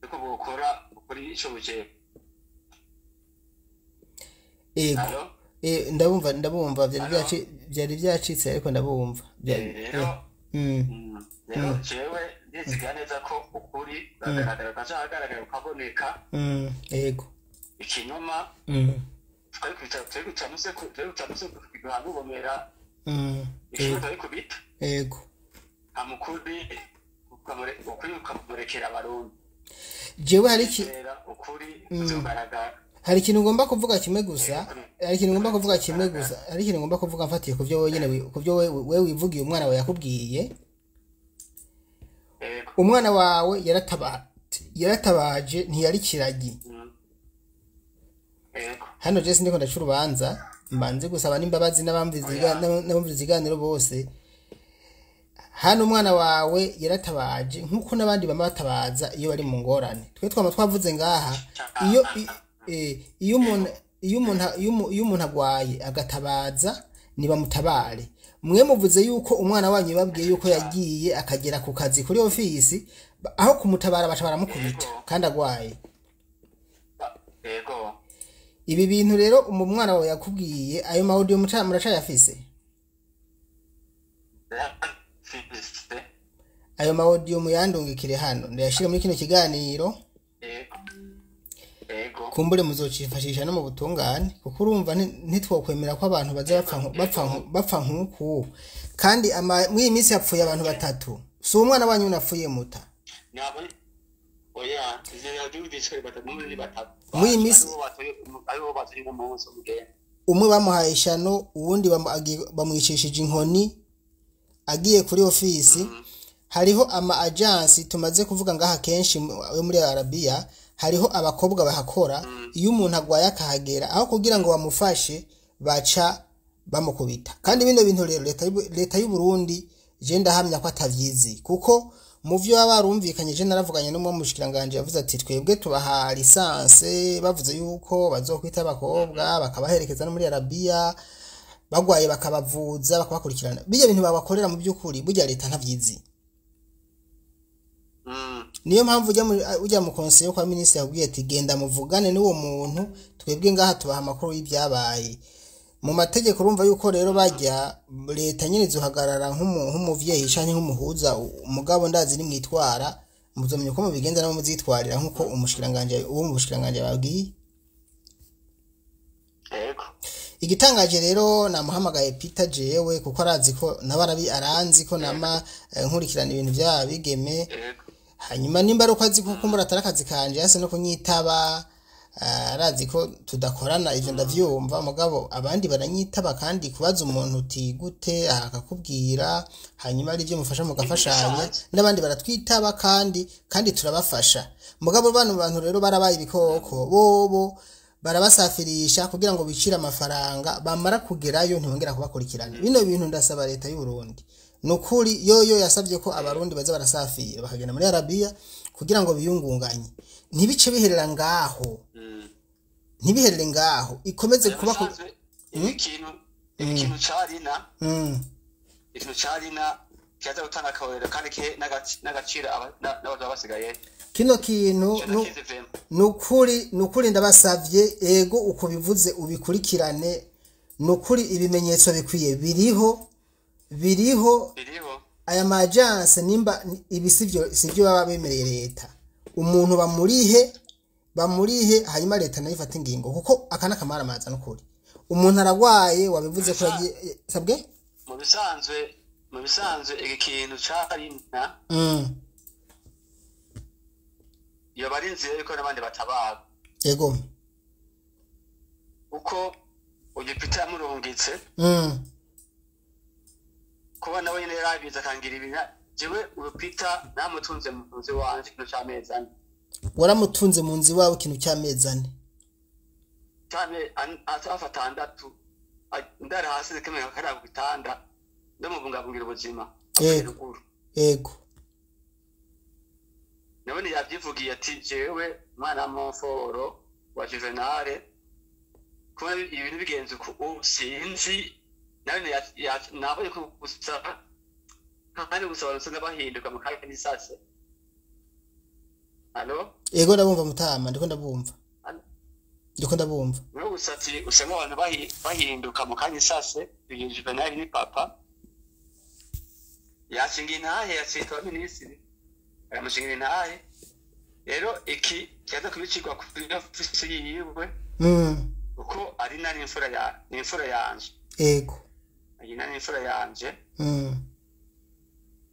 D: ko bukora kuri ico buce
G: ego ndabumva byari byacitse ariko ndabumva
D: rero jewe ndiziga neza ko ukuri bagaragara kazagaragara ukaboneka
G: ego
D: ikinyoma twari kutamuse kuhanubomera
G: mm,
D: ishuri twari kubita
G: ego
D: amukuri ukamurekera abarundi
G: jewe
D: ukuri
G: Mm.
D: uzogaragara
G: hari ikintu ngomba kuvuga kimwe gusa hari ikintu ngomba kuvuga mfatiye ku byo wenyine ku byo we wivugiye umwana wawe yakubwiye
D: ego
G: umwana wawe yaratabaje ntiyari kiragi
D: ego
G: hano Jesse ndiko ndaca urubanza mbanze gusaba n'imbabazi n'abumviriza iganiro bose hano umwana wawe yaratabaje nkuko n'abandi bama batabaza iyo bari mu ngorane twe twama twavuze ngaha iyo umuntu agwaye agatabaza nibamutabare mwe muvuze yuko umwana wanyu babwiye yuko yagiye akagera ku kazi kuri ofisi aho kumutabara baca baramukubita kandi agwaye
D: ego
G: ibi bintu rero umwana wawe yakubwiye ayo audio muracayafise ayo audio muyandungikire hano ndayashire muri kino kiganiro
D: ego
G: kumbure muzocifashisha no mu butungane kuko urumva ntitwokwemera ko abantu baza bapfa nkuku kandi muri minsi yapfuye abantu batatu si umwana wanyu unapfuye muta
D: nabo oya izina batatu muri batatu
G: muri minsi
D: ayo batari mu munsi umugenda
G: umwe bamuhaye ishano uwundi bamwicishije inkoni agiye kuri ofisi hariho ama agency tumaze kuvuga ngaha kenshi yo muri Arabia hariho abakobwa bahakora iyo umuntu agwaye akahagera aho kugira ngo bamufashe baca bamukubita kandi bino bintu rero leta y'u Burundi je ndahamya ko atavyizi kuko mu byo barumvikanye je naravuganye no mu mushikiranganje yavuze ati twebwe tubaha lisanse bavuze yuko bazokwita abakobwa bakabaherekeza no muri Arabia bagwaye bakabavuza bakabakurikirana bijya bintu babakorera mu by'ukuri burya leta ntavyizi niyo mpamvu ujya mu conseil kwa ministre yabwiye ati genda muvugane n'uwo muntu twebwe ngaha tubaha amakuru y'ibyabaye mu mategeko urumva yuko rero bajya leta nyine zuhagarara nk'umuvyeyi canke nk'umuhuza umugabo ndazi ni mwitwara muzomenya ko mubigenza nabo muzitwarira nkuko umushikiranganje babwiye
D: ego
G: igitangaje rero namuhamagaye Peter jewe kuko arazi ko nabarabi aranzi ko nama nkurikirana ibintu bya bigeme hanyuma nimba ari uko azi ko kumbura atarakazi kanje yase no kunyitaba arazi ko tudakorana ivyo ndavyumva mugabo abandi baranyitaba kandi kubaza umuntu uti gute akakubwira hanyuma ari byo mufasha mugafashanya n'abandi baratwitaba kandi turabafasha mugabo bantu rero barabaye ibikoko bobo barabasafirisha kugira ngo bicire amafaranga bamara kugerayo ntibongera kubakurikirana bino bintu ndasaba leta y'u Burundi nukuri yoyo yasabye ko abarundi baza barasafira bakagenda muri Arabia kugira ngo biyungunganye ntibice biherera ngaho ntibiherere ngaho ikomeze kuba
D: ikintu carina kiza gutanga akabariro kandi n'agaciro n'abaza basigaye
G: kino kintu nukuri ndabasavye ego uko bivuze ubikurikirane nukuri ibimenyetso bikwiye biriho aya majance nimba sivyo baba bemereye leta umuntu bamurihe hanyuma leta nayo ifata ingingo kuko akana kamara amaza nukuri umuntu aragwaye wabivuze ko sabwe
D: mu bisanzwe ikintu carina iyo bari nzira yuko n'abandi batabaga
G: yego
D: uko ugipita murungitse kuba nawe nyine yarabiza akangira ibintu jewe urupita namutunze mu nzu wanje ikintu c'amezi ane
G: waramutunze mu nzu iwawe ikintu c'amezi ane
D: cyane afatandatu ndara hasi zikemeye akara ku bitanda ndamubungabungira ubuzima
G: yego
D: nabone yavyivugiye ati jewe mwana muforo wa Juvenal kuba ibintu bigenze uko sinzi nabone nabaye gusaba kandi gusaba nsanga bahinduka mu kanya n'isase allo
G: yego ndabumva mutama ndiko ndabumva
D: no gusati usanga abantu bahinduka mu kanya isase Juvenal ni papa yashinga intahe yacitwa minisitiri aramushinga intahe rero iki cyaza kubicirwa kuri ofisi yiwe kuko ari nari imfura yanje
G: ego
D: ari nari imfura yanje
G: mm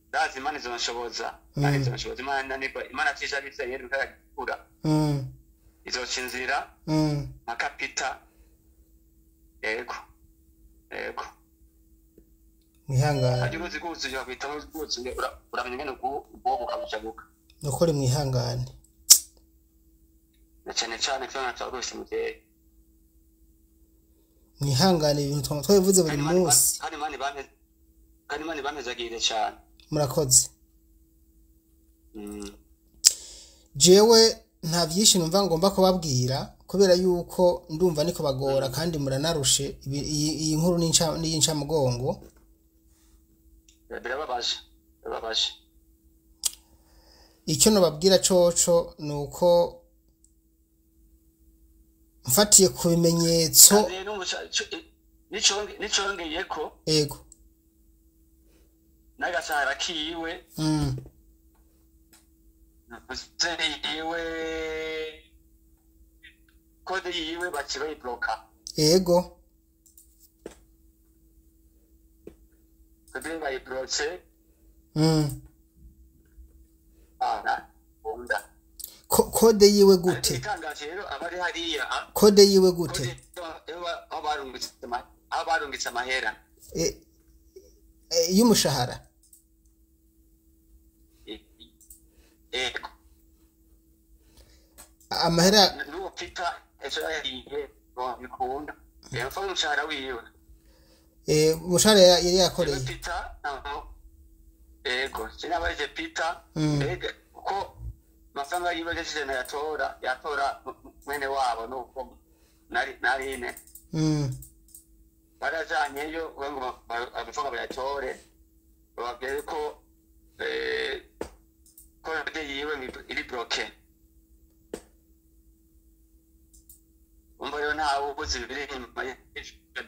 D: ndazi Imana izonshoboza kandi izonshoboza Imana atisha bizeye bikagikura izoca inzira makapita ego
G: mwihangane
D: hajya uruzi kuzuye bakwita kuzuye uramenya ngene ubwo bukabucabuka
G: nukuri mwihangane
D: na cyane cyane cyane cyarose muteye
G: mwihangane ibintu twabivuze buri munsi
D: kandi Imana bamezagire cyane
G: murakoze jewe nta byinshi numva ngomba kubabwira kubera yuko ndumva niko bagora kandi muranarushe iyi nkuru n'iyincamugongo
D: birababaje
G: icyo nababwira coco nuko mfatiye ku bimenyetso
D: nicongeye ko
G: ego
D: n'agasahara kiwe yiwe kode yiwe baciye bayibloka
G: ego
D: kode bayiblotse bunda
G: kode yiwe gute
D: itangaje rero abari hariya
G: kode yiwe gute
D: aho barungitse amahera
G: y'umushahara
D: ego
G: amahera
D: n'uwo Peter ejo yariye bikunda yamfa umushahara wiwe
G: umushahara yari yakoreye
D: Peter ego sinabaje Peter ego ko mafaranga yiwe yashyize na yatora mwene wabo nuko narine barajyanyeyo ngo amafaranga bayatore bababwire ko kode yiwe iri bloke umva rero ntawe ubuze bibiri inyuma ya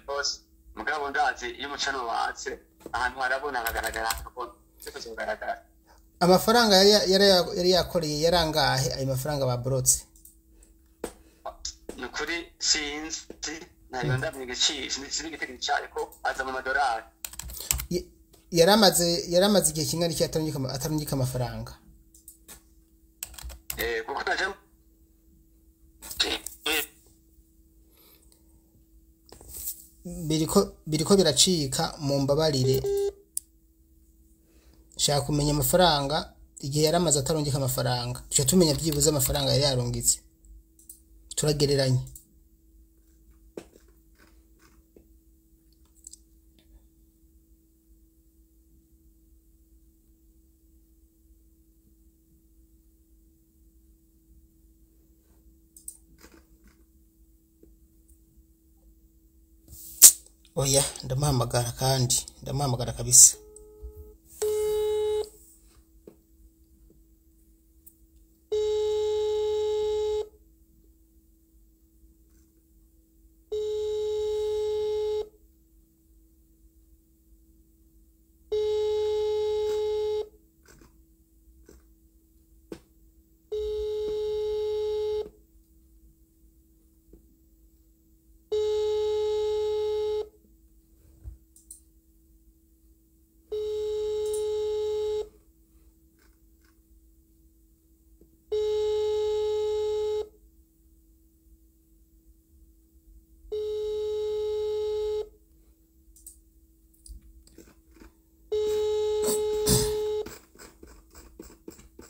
D: boss mugabo ndazi iyo umucano watse ahantu harabona hagaragara hakabona cyo kugaragara
G: amafaranga yari yakoreye yarangahe ayo mafaranga babrotse
D: nukuri sinzi nayo ndamye gicishije sinzi igitego cyariko aza mu madolari
G: yaramaze igihe kingana iki atarungika amafaranga
D: kuko naje
G: biriko biracika mu mbabarire shaka kumenya amafaranga igihe yaramaze atarungika amafaranga tuje tumenya byibuze amafaranga yari yarungitse turagereranya oya ndamuhamagara kabisa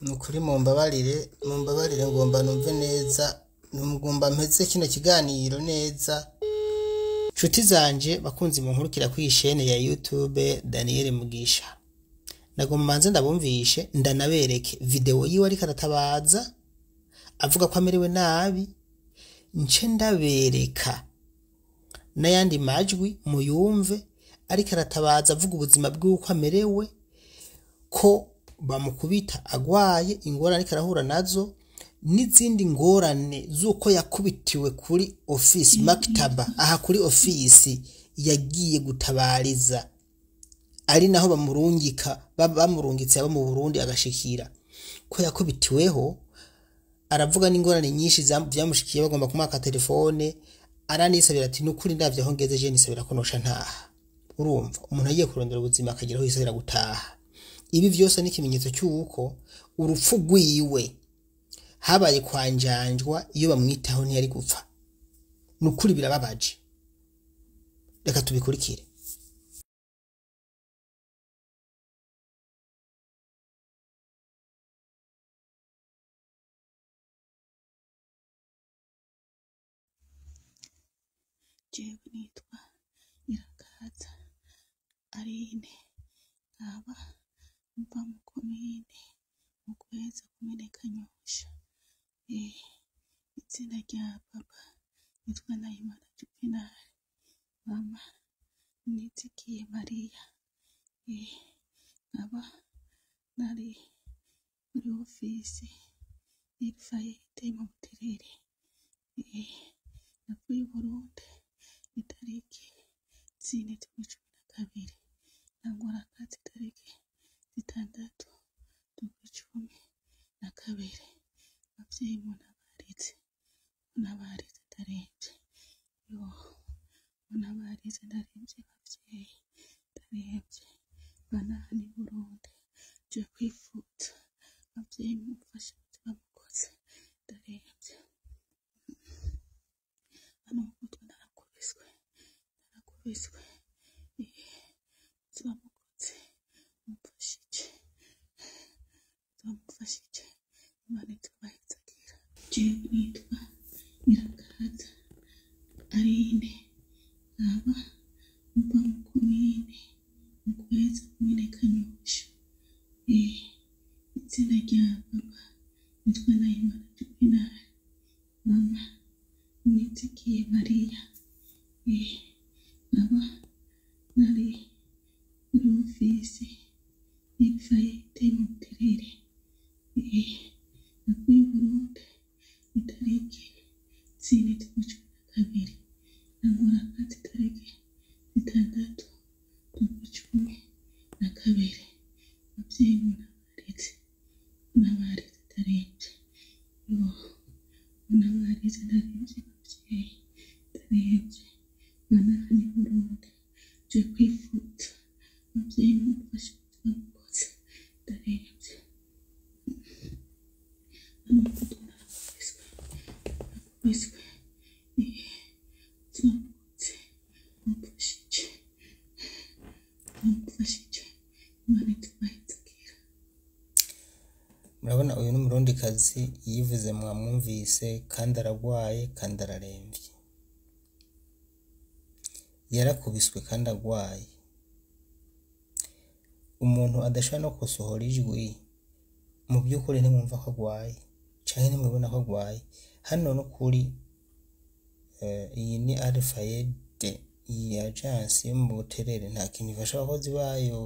G: nukuri mumbabarire ngomba numve neza ngomba mpeze kino kiganiro neza nshuti zanje bakunzi mu nkurukira kwishene ya YouTube Daniel Mugisha nagomba manze ndabumvishe ndanabereke video yiwe ariko aratabaza avuga ko amerewe nabi nce ndabereka n'ayandi majwi muyumve ariko aratabaza avuga ubuzima bw'uko amerewe ko bamukubita agwaye ingorane ariko arahura nazo n'izindi ngorane z'uko yakubitiwe kuri office maktaba aha kuri office yagiye gutabariza ari naho bamurungitse aba mu Burundi agashikira ko yakubitiweho aravuga n'ingorane nyinshi byamushikiye bagomba kumwaka telefone aranisabira ati nukuri ndavye aho ngeze je nisabira ko nosha ntaha. Urumva umuntu agiye kurondera ubuzima akagira aho yisabira gutaha. Ibi vyose ni ikimenyetso cy'uko urupfu rwiwe habaye kwanjanjwa iyo bamwitaho ntiyari gupfa. Nukuri birababaje. Reka tubikurikire.
F: Jewe nitwa Irakaza Aline, nkaba mva mu komine mu kweza komine Kanyosha. Izina rya papa nitwa Nahimana Juvenal, mama Nizigiye Mariya. Nkaba nari muri ofisi y'Irifayete mu Buterere. Navuye i Burundi itariki 4/12, nangora akazi itariki 6/12. Abavyeyi munabarize ndaremvye, munabarize ndaremvye abavyeyi, ndaremvye bana hano i Burundi je kwifuza, abavyeyi mumfashe bamukoze, ndaremvye hano mu mutwe narakubiswe, zamukoze mumfashije Imana itubahezagira. Jewe nitwa Irakaza Aline, nkaba mva mu komine mu kweza komine Kanyosha. Izina rya papa nitwa Nahimana Juvenal, mama Nizigiye Mariya. Nkaba nari muri ofisi y'Irifayete mu Buterere. Navuye i Burundi itariki 4/12, nangora akazi itariki 6/12. Abavyeyi munabarize ndaremvye, munabarize ndaremvye abavyeyi, ndaremvye bana hano i Burundi je kwifuza, abavyeyi mumfashe bamukoze, ndaremvye hano mu mutwe narakubiswe, zamukoze mumfashije Imana itubahezagira.
C: Murabona uyu ni umurundikazi yivuze, mwamwumvise, kandi aragwaye kandi araremvye, yarakubiswe kandi agwaye. Umuntu adashobora no gusohora ijwi, mu by'ukuri ntimwumva ko agwaye canke ntimubona ko agwaye. Hano n'ukuri iyi ni Irifayete, iyi agence yo mu Buterere nta kintu ifasha abakozi bayo,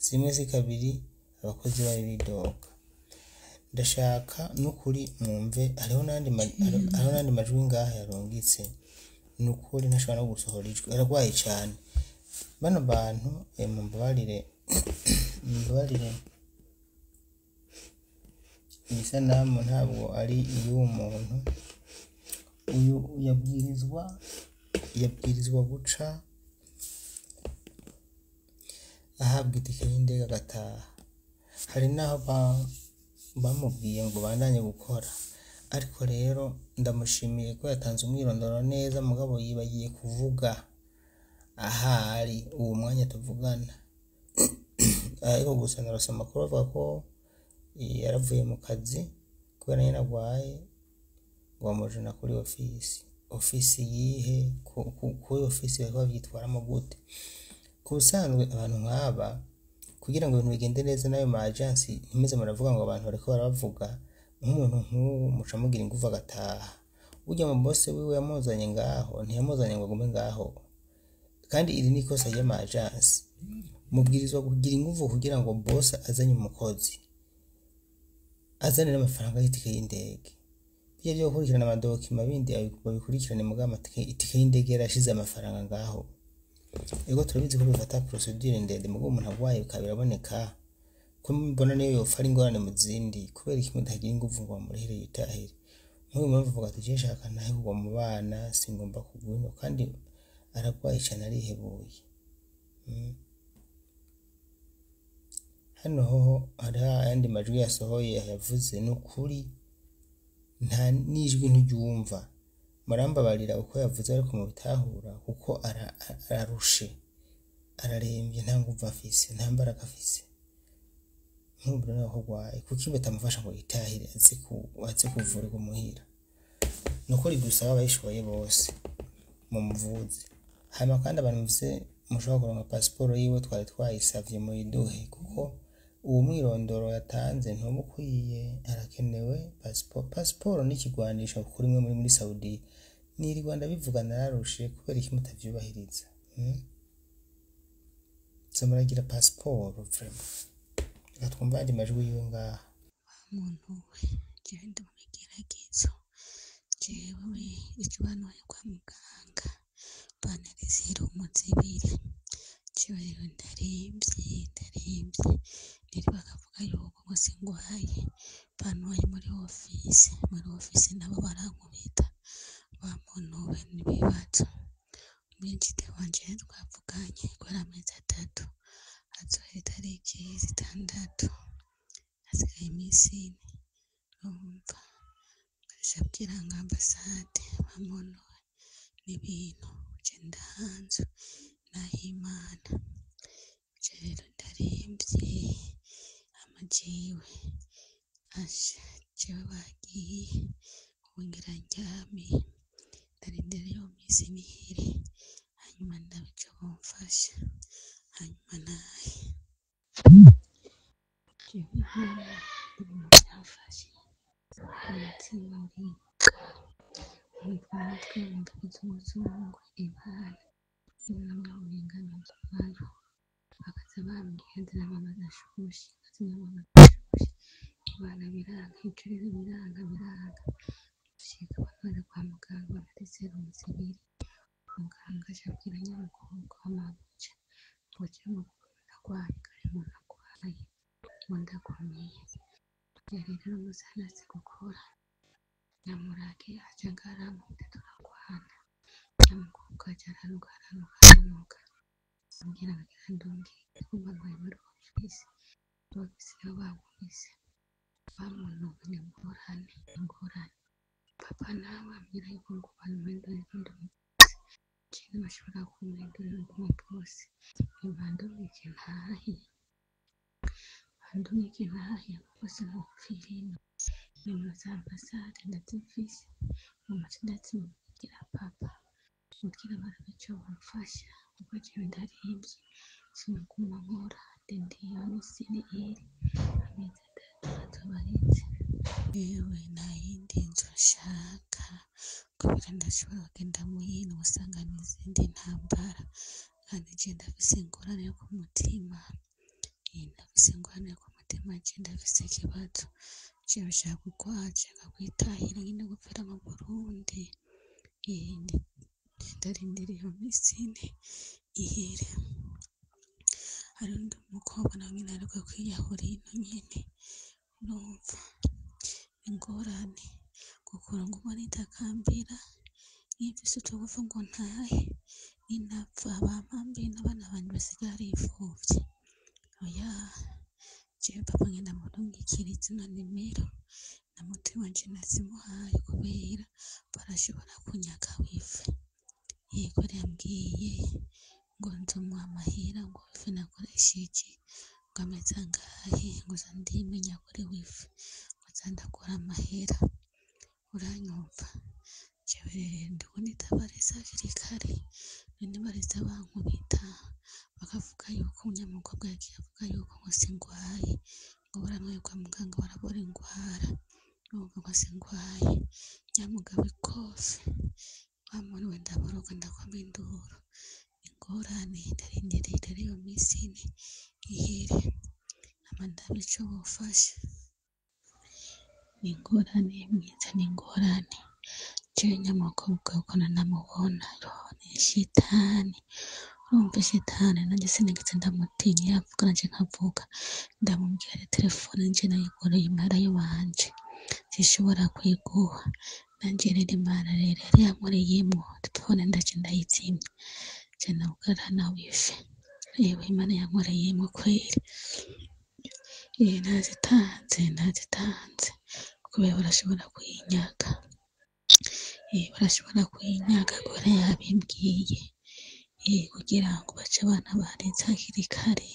C: zimwe zikabiri abakozi bayo bidoga. Ndashaka n'ukuri mwumve, hariho n'andi majwi ngaha yarungitse, n'ukuri ntashobora no gusohora ijwi, aragwaye cane. Bano bantu mumbabarire iyi sanamu ntabwo ari iy'umuntu. Uyu yabwirizwa guca ahabwa itike y'indege agataha. Hari n'aho bamubwiye ngo bandanye gukora, ariko rero ndamushimiye ko yatanze umwirondoro neza, mugabo yibagiye kuvuga ahari uwo mwanya tuvugana. Ariko gusa narose amakuru avuga ko yaravuye mu kazi kubera nyine agwaye, bamujana kuri ofisi yihe, kuri ofisi bariko bavyitwaramo gute. Ku busanzwe abantu nk'aba kugira ngo ibintu bigende neza n'ayo ma agence, ntimeze muravuga ngo abantu bariko baravuga nk'umuntu nk'uwo muca mugira ingufu agataha. Burya mu boss wiwe yamuzanye ngaho, ntiyamuzanye ngo agume ngaho, kandi iri ni ikosa ry'ama agence. Mubwirizwa kugira ingufu kugira ngo boss azanye umukozi azanira amafaranga y'itike y'indege. Byo byo gukurikirana amadokima bindi babikurikirane mugama itike y'indege yarashize amafaranga ngaho. Ego turabizi ko bifata procedure ndende, mugo umuntu agwaye bikabiraboneka ko mbona niyo yofara ingorane mu zindi, kubera iki mudagira ingufu ngo murihere yitahire.
G: nk'uyu mpamvu avuga ati je nshaka nawe uwo mu bana singomba kugwino kandi aragwaye cane arihebuye. Hano hoho hari ayandi majwi yasohoye yavuze n'ukuri nta n'ijwi nturyumva, murambabarira uko yavuze ariko mubitahura kuko ararushe, ararembye, nta nguvu afise, nta mbaraga afise. Nk'ubu naho agwaye kuki batamufasha ngo yitahire aze kuvurirwa muhira? Nukuri dusaba abayishoboye bose mu muvuzi. Hama kandi abantu mvuze mushobora kuronka pasiporo yiwe twari twayisavye muyiduhe kuko uwo mwirondoro yatanze ntumukwiye, arakenewe pasiporo n'ikigwanisho kuri mwe muri Saudi. Ni Rwanda bivuga nararushe kubera iki mutavyubahiriza? Muragira pasiporo vraiment. Reka twumva andi majwi yiwe ngaha.
F: Muntu we jewe ndi mu bigeragezo, jewe ikibanuye kwa muganga banteresera umuzibiri, jewe rero ndarembye niri bakavuga yuko ngo singwaye, bantuye muri ofisi nabo barankubita. Wa muntu we n'ibibazo umwinjite wanje twavuganye kora amezi 3 azohera itariki 6 hasigaye iminsi 4 urumva bashabwira ngo ambasade wa muntu we n'ibintu je ndahanze nahimana rero ndarembye amajiwe asha jewe bagiye wongera njyame ndarindira iyo minsi mihire hanyuma ndabico bomfasha hanyuma naye jewe byafashe umutima umutwe umuzungu ibana n'abawingana by'abantu bakaza bambwira nzira mama zashushe ibana biranga icurire biranga shika bamaze kwa muganga baratesera umusibiri muganga ashabwira nyamukobwa w'amabuca ngo je mu ndagwaye kare umuntu agwaye ngo ndakomeye rero umusanasi gukora nyamurage aja ngaramukunda turakwana nyamukobwa aja aranuka ambwira bagira ndongeye kumva ngwaye muri ofisi nibo bankubise bamunubye ingorane papa nawe ambwira yuko ngo bamuhindura ibindi kintu bashobora kumuhindurira umuposi ntibandumike ntahe bose mupfirino nimero za ambasade ndazifise mu matsindatsi mubwira papa mubwira barabico bamfasha kuko jewe ndarembye sinaguma nkora ndendiyo n'isini iri amezi 3 azobarinze. Yewe nta yindi nzu nshaka kubera ndashobora kugenda muhino usanga n'izindi ntambara kandi je ndafise ingorane yo ku mutima je ndafise ikibazo je bashaka kugwaca akakwitahira nyine gupfira mu Burundi ndarindira iyo minsi 4 ihere. Hari undi mukobwa nawe nyine ariko kwiyahura ino nyene numva ingorane gukora ngo manitakambira yifise utugufu ngo ntahe ninapfa bampambiye n'abana banje basigara ifuvye oya jewe papa ngenda murungikira izina nimero na mutima wanje nasimuhaye kubera barashobora kunyaka wifi yego yambwiye ngo nzumuha amahera ngo wifi nakoresheje ngo ameze angahe ngo zandimenya kuri wifi ngo zandakora amahera uranyumva jewe ndiko nitabariza hakiri kare nibariza bankubita bakavuga yuko umunyamukobwa yagiye avuga yuko ngo singwaye ngo baramwe kwa muganga barabora ingwara n'ubwo ngo singwaye nyamugabo ikofe bamuntu wenda baroga ndakwama induru ingorane ndarindiriye rero iyo minsi 4 ihere amandabico bofasha ingorane mwiza n'ingorane je nyamukobwa uko namubona ni shitani urumva shitani nanjye sinigeze ndamutinya yavuga nanje nkavuga ndamubwira telefone nje nayikoreye imara yo wanje zishobora kwiguha nanje rero Imana rero yari yankoreyemwo telefone ndaje ndayizimya je navugana wifi yewe Imana yankoreyemwo kweri ntazitanze kubera barashobora kuyinyaka barashobora kuyinyaka kubera yabimbwiye kugira ngo bace abana barenze hakiri kare.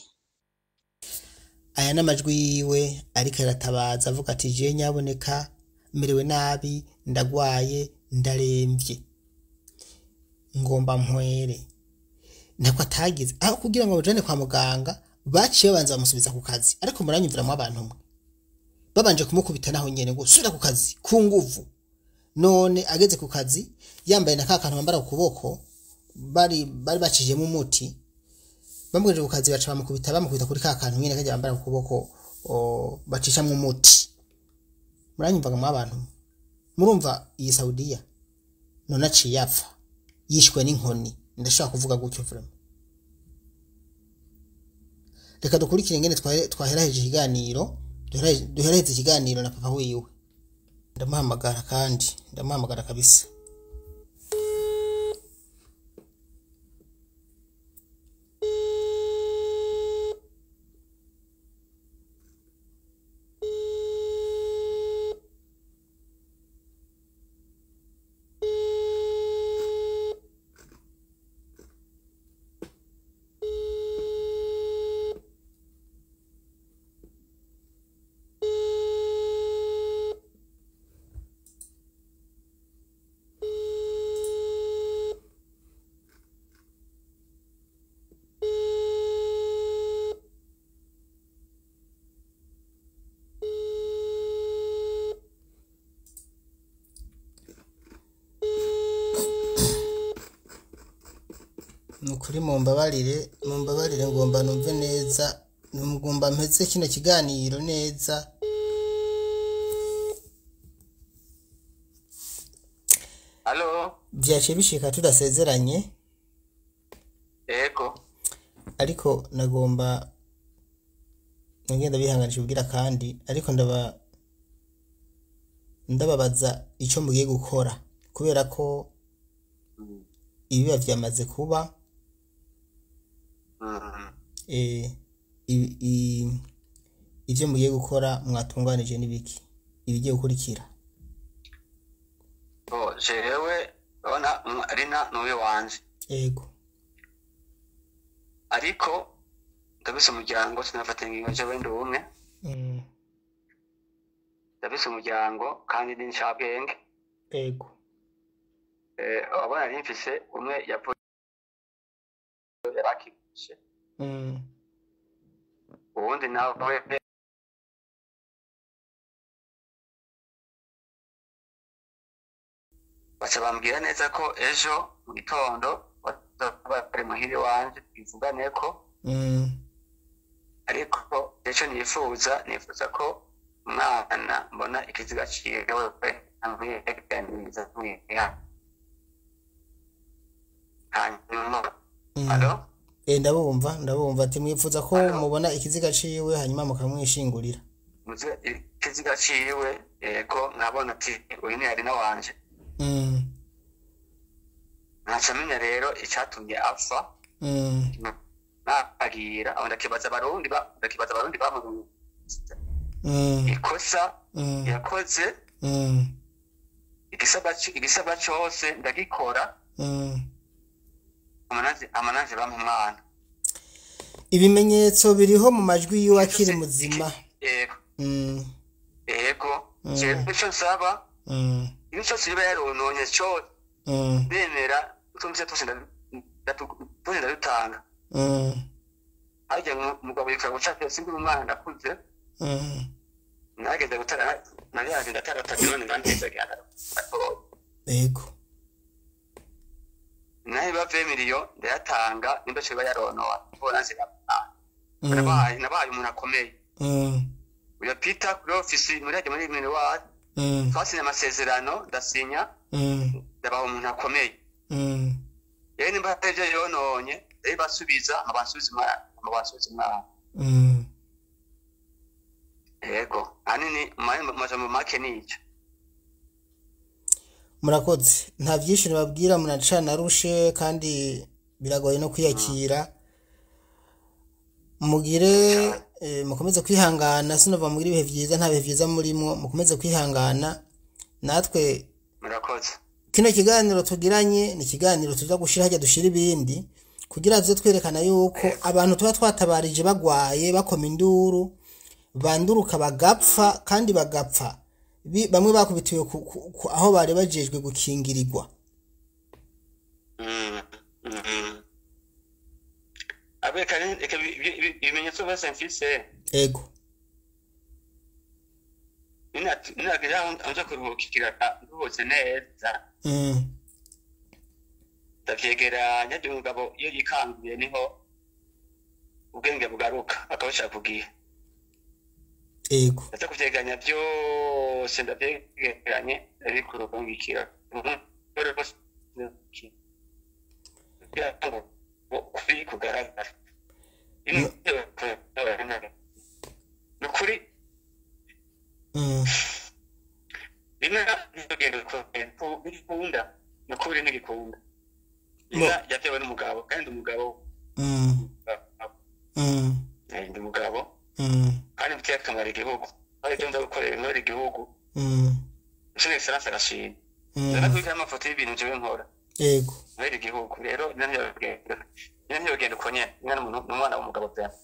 G: aya n'amajwi yiwe ariko aratabaza avuga ati je nyaboneka merewe nabi ndagwaye ndaremvye ngomba mpwere nako atagize aho kugira ngo bajane kwa muganga baciye babanza bamusubiza ku kazi ariko muranyumviramwo abantu mwe babanje kumukubita naho nyene ngo subira ku kazi ku nguvu none ageze ku kazi yambaye na kakantu bambara ku kuboko bari bacijemo umuti bamweje ku kazi baca bamukubita kuri kakantu nyene kaje bambara ku kuboko bacishamwe umuti muranyumvaga mu abantu murumva iyi Saudiya none aciye yapfa yishwe n'inkoni ndashaka kuvuga gutyo vraiment. Reka dukurikire ingene twaheraheje ikiganiro duheraheze ikiganiro na papa wiwe ndamuhamagara kabisa. Nukuri mumbabarire ngomba numve neza ngomba mpeze kino kiganiro neza.
D: Halo
G: Byace bishika tudasezeranye
D: ego
G: ariko nagomba ngenda bihanganisha ubwira kandi ariko ndababaza ico mugiye gukora kubera ko ibiba vyamaze kuba ivyo mugiye gukora mwatunganije nibiki ibigiye gukurikira.
D: jewe ona Rina nuwe wanje
G: Ego
D: ariko ndabise umuryango sinafata ingingo je wende umwe ndabise umuryango kandi ndi ncabwenge.
G: Ego
D: abana nimfise umwe yavuye yarakishe ubundi nawe baca bambwira neza ko ejo mu gitondo bari muhiri wanje twivugane ko ariko ejo nifuza ko umwana mbona ikiziga ciwe amweganiza mwiha hanyuma. Alo
G: ndabumva ati mwifuza ko mubona ikiziga ciwe hanyuma mukamwishingurira
D: ikiziga ciwe ko nkabona ati uyu ni Rina wanje ntacamenya rero icatumye apfa nagira aho ndakibaza abarundi bamurundi ikosa yakoze igisaba cose ndagikora amanaje bampa umwana.
G: Ibimenyetso biriho mu majwi yiwe akiri muzima.
D: Ego ico nsaba iyo cyose biba yarononye cyo bemera utumvise twose ndadutanga ajya umugabo yikora gucaka sinzi umwana ndakuze nageze gutara nari yaje ndatarataje none ngandeze cyane.
G: Ego
D: naye bave miliyo ndayatanga nimba cyo yaronowa bonanze nabaye umuntu akomeye uya Peter kuri office muri ajya muri mene wa twasinya amasezerano ndasinya ndabaho umuntu akomeye yene nimba ejo yononye basubiza abansubiza mwana ego anini majambo make nico.
G: murakoze nta byinshi nababwira munacana rushe kandi biragoye no kwiyakira mugire mukomeze kwihangana sinova mugira ibihe byiza nta bihe byiza murimo mukomeze kwihangana natwe
D: murakoze
G: kino kiganiro tugiranye ni ikiganiro tuza gushira hajya dushira ibindi kugira tuze twerekana yuko abantu tuba twatabarije bagwaye bakoma induru banduruka bagapfa kandi bagapfa bamwe bakubitiwe aho bari bajejwe gukingirirwa
D: abeka ibimenyetso bose mfise
G: ego
D: ninagira anje kuruhukira nduhutse neza ndavyegeranya umugabo iyo yikanguye niho ubwenge bugaruka akabashaka kugiye
G: ego
D: ndaza kuvyegeranya byose ndavyegeranye ari kuruhukira kuri kugaragara nukuri rimwe ntibigenda bikunda nukuri ntibikunda inka yatewe n'umugabo kandi umugabo ndi umugabo kandi mfitiye akamaro igihugu ari byo nza gukorera intore igihugu nshinga excellence agashima ndanakwitaho amafoto y'ibintu jewe nkora
G: yego
D: ntore igihugu rero ntibigenda uko nyene n'umwana w'umugabo vyane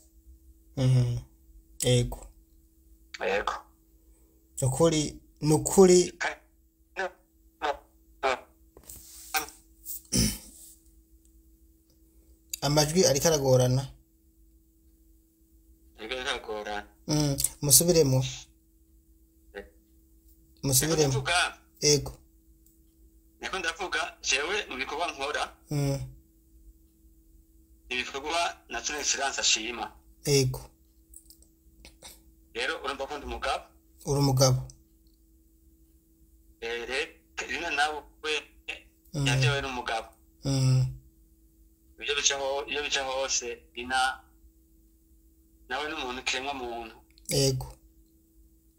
G: yego
D: yego
G: nukuri amajwi ariko aragorana musubiremo ego
D: niko ndavuga jewe mu bikorwa nkora ibikorwa na tune excellence ashima
G: ego
D: rero urumva ko ndi umugabo
G: uri umugabo
D: rino nawe yatewe n'umugabo iyo bica hose ina nawe n'umuntu kiremwa muntu
G: ego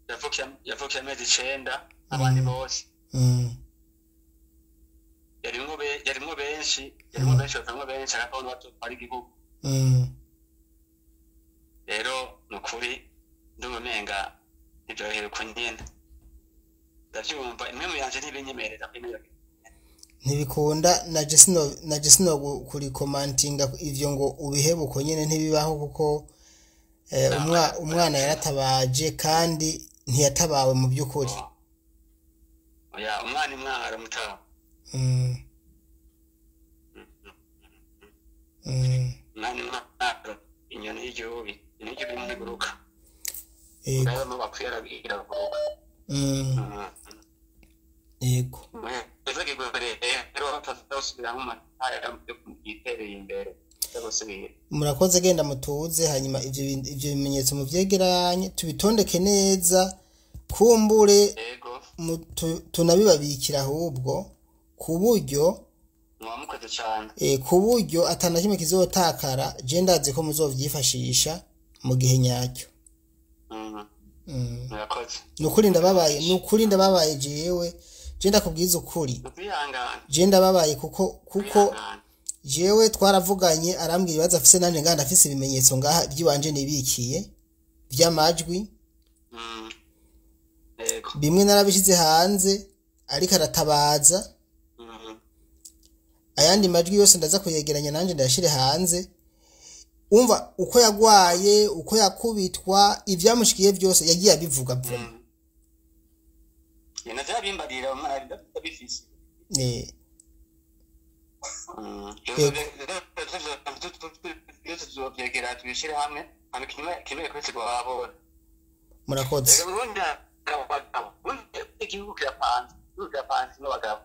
D: yavukiye amezi 9 abandi bose yarimwo benshi bavamwo benshi akabona batwara igihugu rero nukuri ndumumenga nibyohera uko nyene ndavyumva imwe mu yanje ntibinyemerera
G: ntibikunda na jesino kuri commentinga ivyo ngo ubihebe uko nyene ntibibaho kuko umwana yaratabaje kandi ntiyatabawe mu by'ukuri
D: oya umwana imwara mutaha umwana imwara inyoni y'igihubi ntiguruka
G: yego
D: no bakwira iraguruka
G: yego murakoze genda mutuze hanyuma ivyo bimenyetso muvyegeranye tubitondeke neza kumbure tunabibabikira ahubwo ku buryo ku buryo atana kimwe kizotakara je ndazi ko muzovyifashisha mu gihe nyacyo nukuri ndababaye jewe je ndakubwiza ukuri je ndababaye kuko jewe twaravuganye arambwira ibibazo afise nanje nganda afise ibimenyetso ngaha by'iwanje nibikiye by'amajwi bimwe narabishize hanze ariko aratabaza ayandi majwi yose ndaza kuyegeranya nanje ndashire hanze umva uko yagwaye uko yakubitwa ivyamushikiye byose yagiye abivuga vraiment
D: yanavyabimbadira umwana ndabifise tubishyire hamwe kimwe kwese wabona
G: murakoze
D: igihugu kirapanze n'abagabo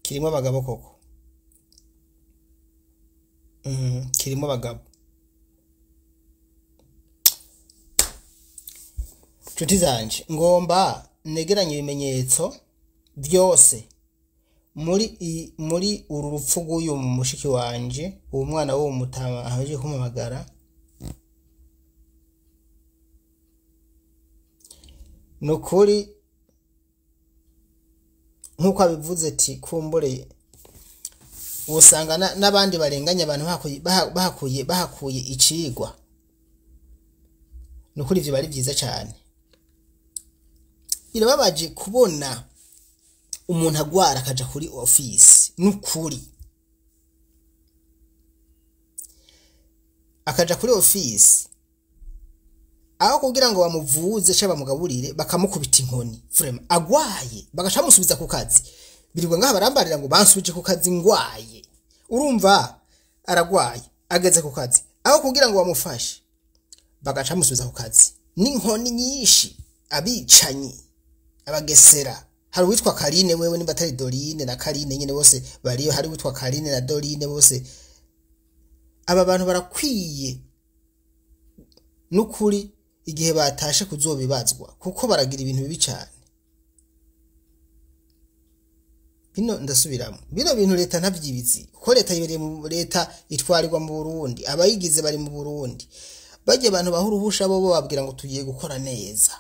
G: kirimo abagabo koko kirimo abagabo nshuti zanje ngomba negeranye ibimenyetso byose muri uru rupfu rw'uyu mushiki wanje uwo mwana wo mutama ahaje kumamagara nukuri nk'uko abivuze ati kumbure usanga n'abandi barenganya abantu bahakuye icigwa. Ni ukuri ivyo bari vyiza cyane. Birababaje kubona umuntu agwara akaja kuri ofisi, n'ukuri akaja kuri ofisi aho kugira ngo bamuvuze cyangwa bamugaburire bakamukubita inkoni vrema agwaye bagaca bamusubiza ku kazi. Birirwa ngaha barambarira ngo bansubije ku kazi ngwaye. Urumva aragwaye ageze ku kazi aho kugira ngo bamufashe bagaca bamusubiza ku kazi n'inkoni nyinshi. Abicanyi, abagesera, hari uwitwa Karine wewe nimba atari Dorine na Karine nyene bose bariyo, hari uwitwa Karine na Dorine bose. Aba bantu barakwiye n'ukuri igihe batashe kuzobibazwa kuko baragira ibintu bibi cyane. Bino ndasubiramo, bino bintu leta ntabyibizi kuko leta yibereye mu leta itwarirwa mu Burundi, abayigize bari mu Burundi. Bagiye abantu bahuruhusha bo babwira ngo tugiye gukora neza,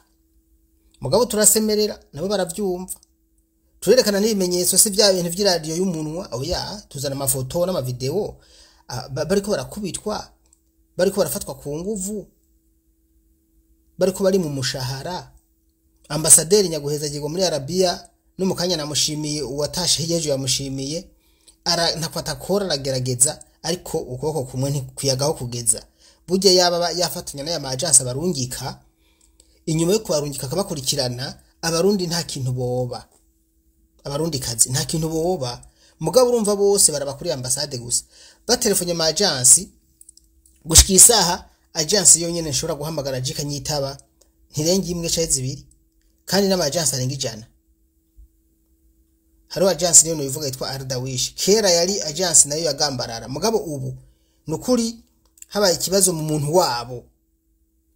G: mugabo turasemerera nabo baravyumva. Turerekana n'ibimenyetso se bya bintu by'iradiyo y'umunwa, oya tuzana amafoto n'amavideo bariko barakubitwa, bariko barafatwa ku nguvu, bariko bari mu mushahara. Ambasaderi Nyaguheza agiye muri Arabia no mukanya namushimiye, uwatashe hiyeje yamushimiye, ntakwata kora aragerageza, ariko ukuboko kumwe ntikuyagaho kugeza. Burya yaba yafatanya n'aya majansi abarungika, inyuma yo kubarungika akabakurikirana, abarundi nta kintu boba, abarundi kazi nta kintu boba. Mugabo urumva bose baraba kuri ambasade gusa, batelefonye majansi gushika isaha ajansi yonyene nshobora guhamagara jika nyitaba ntirengi imwe caye zibiri, kandi n'amajansi arenga 100. Hariho ajansi niyo bivuga yitwa Ardawish, kera yari ajansi nayo yagambarara. Mugabo ubu nukuri habaye ikibazo mu muntu wabo,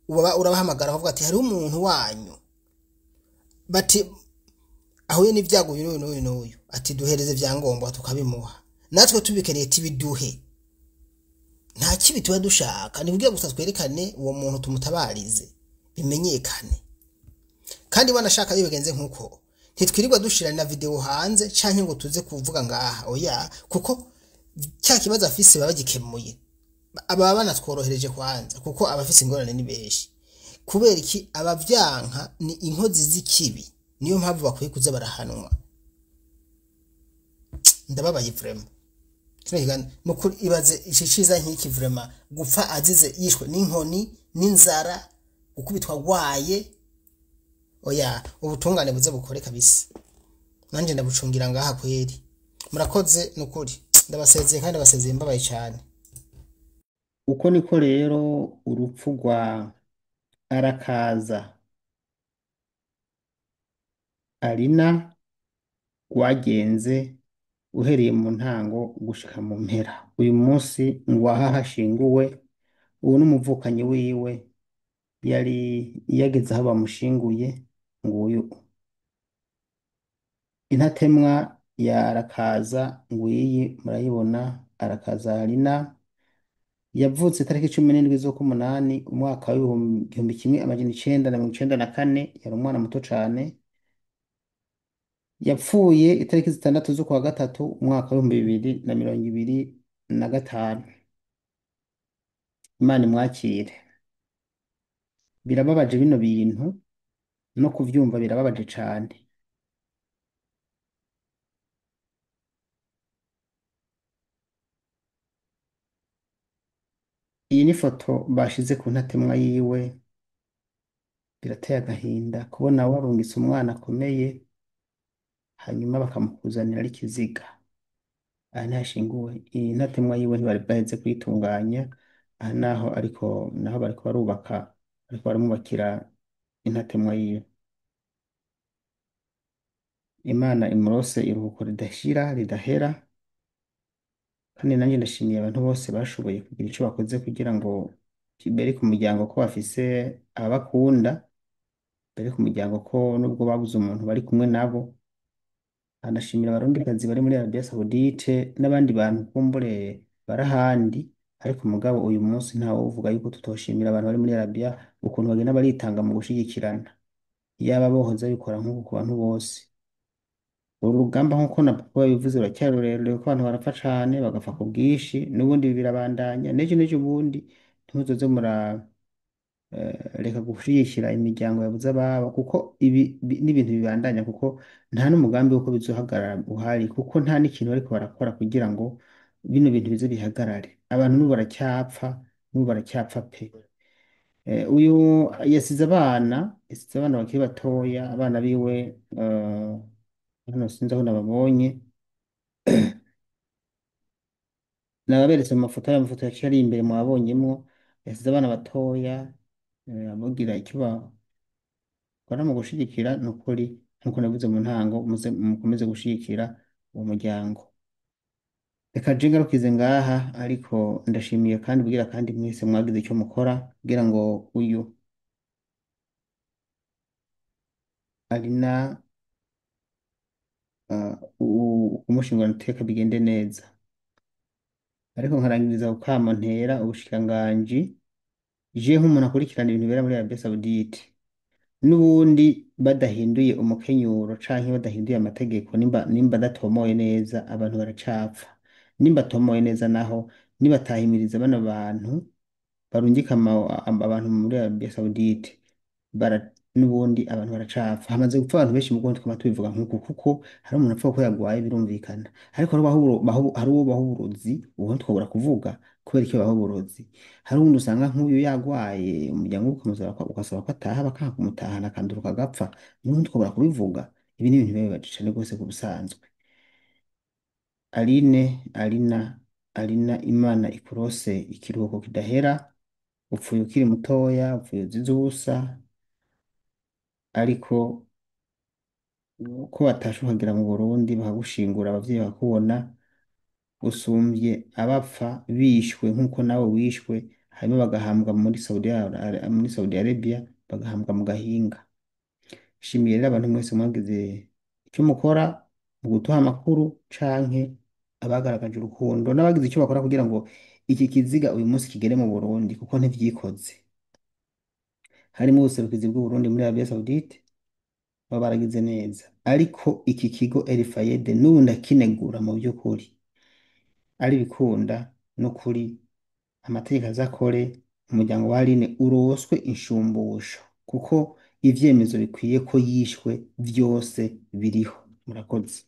G: urabahamagara bavuga ati hari umuntu wanyu bati ahuye n'ivyago n'uyu ati duhereze vyangombwa tukabimuha, natwe tubikeneye tibiduhe. Nta kibi tuba dushaka, nivugiye gusa twerekane uwo muntu tumutabarize bimenyekane. Kandi banashaka iyo bigenze nkuko ntitwirirwa dushira na video hanze canke ngo tuze kuvuga ngaha, oya, kuko cya kibazo afise babagikemuye. Aba bana tworohereje kwanza kuko abafise ingorane ni benshi. Kubera iki abavyanka ni inkozi z'ikibi, niyo mpamvu bakwiye kuza barahanwa. Ndababaye vrema. Nukuri ibaze iciciza nk'iki vrema, gupfa azize yishwe n'inkoni n'inzara, gukubitwa gwaye. Oya, ubutungane buze bukore kabisa. Nanje ndabucungira ngaha kweri. Murakoze nukuri. Ndabasezeye kandi ndabasezeye mbabaye cyane.
C: Uko niko rero urupfu rwa Arakaza Arina rwagenze uhereye mu ntango gushika mu mpera. Uyu munsi ngwaha hashinguwe, ubu n'umuvukanyi wiwe yari yageze aho bamushinguye. Nguyu intatemwa ya Arakaza ngwiyi murayibona. Arakaza Arina yavutse tariki 17 z'ukumunani umwaka w'ibihumbi 1994. Yari umwana muto cane. Yapfuye itariki 6 z'ukwa gatatu umwaka w'2025. Imana imwakire. Birababaje bino bintu, no kuvyumva birababaje cane. Iyi ni foto bashize ku ntatemwa yiwe. Birateye agahinda kubona warungitse umwana akomeye hanyuma bakamukuzanira ari kiziga. Aha ntihashinguwe. Iyi ntatemwa yiwe ntibari baheze kuyitunganya. Aha naho ariko naho bariko barubaka, ariko baramubakira intatemwa yiwe. Imana imurose iruhuko ridashira ridahera. Kandi nanjye ndashimiye abantu bose bashoboye kugira ico bakoze kugira ngo bere ku muryango ko bafise abakunda, bere ku muryango ko nubwo babuze umuntu bari kumwe nabo. Anashimira abarundikazi bari muri Arabia Saudite n'abandi bantu kumbure barahandi, ariko mugabo uyu munsi ntawe uvuga yuko tutoshimira abantu bari muri Arabia ukuntu bagenda baritanga mu gushigikirana. Yaba bohoza bikora nk'uko ku bantu bose. uru rugamba nk'uko na papa yabivuze ruracyari rurerure kuko abantu barapfa cane bagapfa ku bwinshi n'ubundi birabandanya n'ejo bundi ntimuzoze reka gushigikira imiryango yabuze ababo kuko ibi n'ibintu bibandanya kuko nta n'umugambi w'uko bizohagarara uhari kuko nta n'ikintu bariko barakora kugira ngo bino bintu bize bihagarare abantu n'ubu baracyapfa pe. Uyu yasize abana bakiri batoya abana biwe hano sinzi aho nababonye nababeretse mu mafoto y'amafoto yaciye ari imbere mwabonyemo yasize abana batoya ababwira icyo bakora mu gushigikira ni ukuri nk'uko navuze mu ntango mukomeze gushigikira uwo muryango. Reka je ngarukize ngaha ariko ndashimiye kandi bwira kandi mwese mwagize icyo mukora kugira ngo uyu Alina kumushingurana iteka bigende neza ariko nkarangiriza kukama ntera ubushikiranganji je nk'umuntu akurikirana ibintu bibera muri Arabie Saoudite n'ubundi badahinduye umukenyuro canke badahinduye amategeko nimba adatomoye neza abantu baracapfa nimba atomoye neza naho nibatahimiriza bano bantu barungika abantu muri Arabie Saoudite n'ubundi abantu baracapfa hamaze gupfa abantu benshi mu Rwanda twama tubivuga nk'uku kuko hari umuntu apfa ko yagwaye birumvikana ariko hari uwo baha uburozi ubu ntitwobora kuvuga kubera icyo baha uburozi hari uwundi usanga nk'uyu yagwaye umuryango we ugasaba ko ataha bakanga kumutahana akanduruka agapfa niho ntitwobora kubivuga ibi ni ibintu biba bibabaje cane rwose ku busanzwe. Alina Imana ikurose ikiruhuko kidahera upfuye ukiri mutoya upfuye uzize ubusa ariko ko batashe ukagera mu Burundi bakagushingura abavyeyi bakubona usumvye abapfa bishwe nk'uko nawe wishwe hanyuma bagahambwa muri Saudi Arabia bagahambwa mu gahinga. Shimiye rero abantu mwese mwagize icyo mukora mu gutuha amakuru canke abagaragaje urukundo n'abagize icyo bakora kugira ngo iki kiziga uyu munsi kigere mu Burundi kuko ntivyikoze harimo ubuserukizi bw'u Burundi muri Arabie Saoudite baba baragize neza ariko iki kigo El Fayed n'ubu ndakinegura mu by'ukuri ari bikunda no kuri amategeko azakore umuryango wa Aline uroswe inshumbusho kuko ivyemezo bikwiye ko yishwe vyose biriho. Murakoze.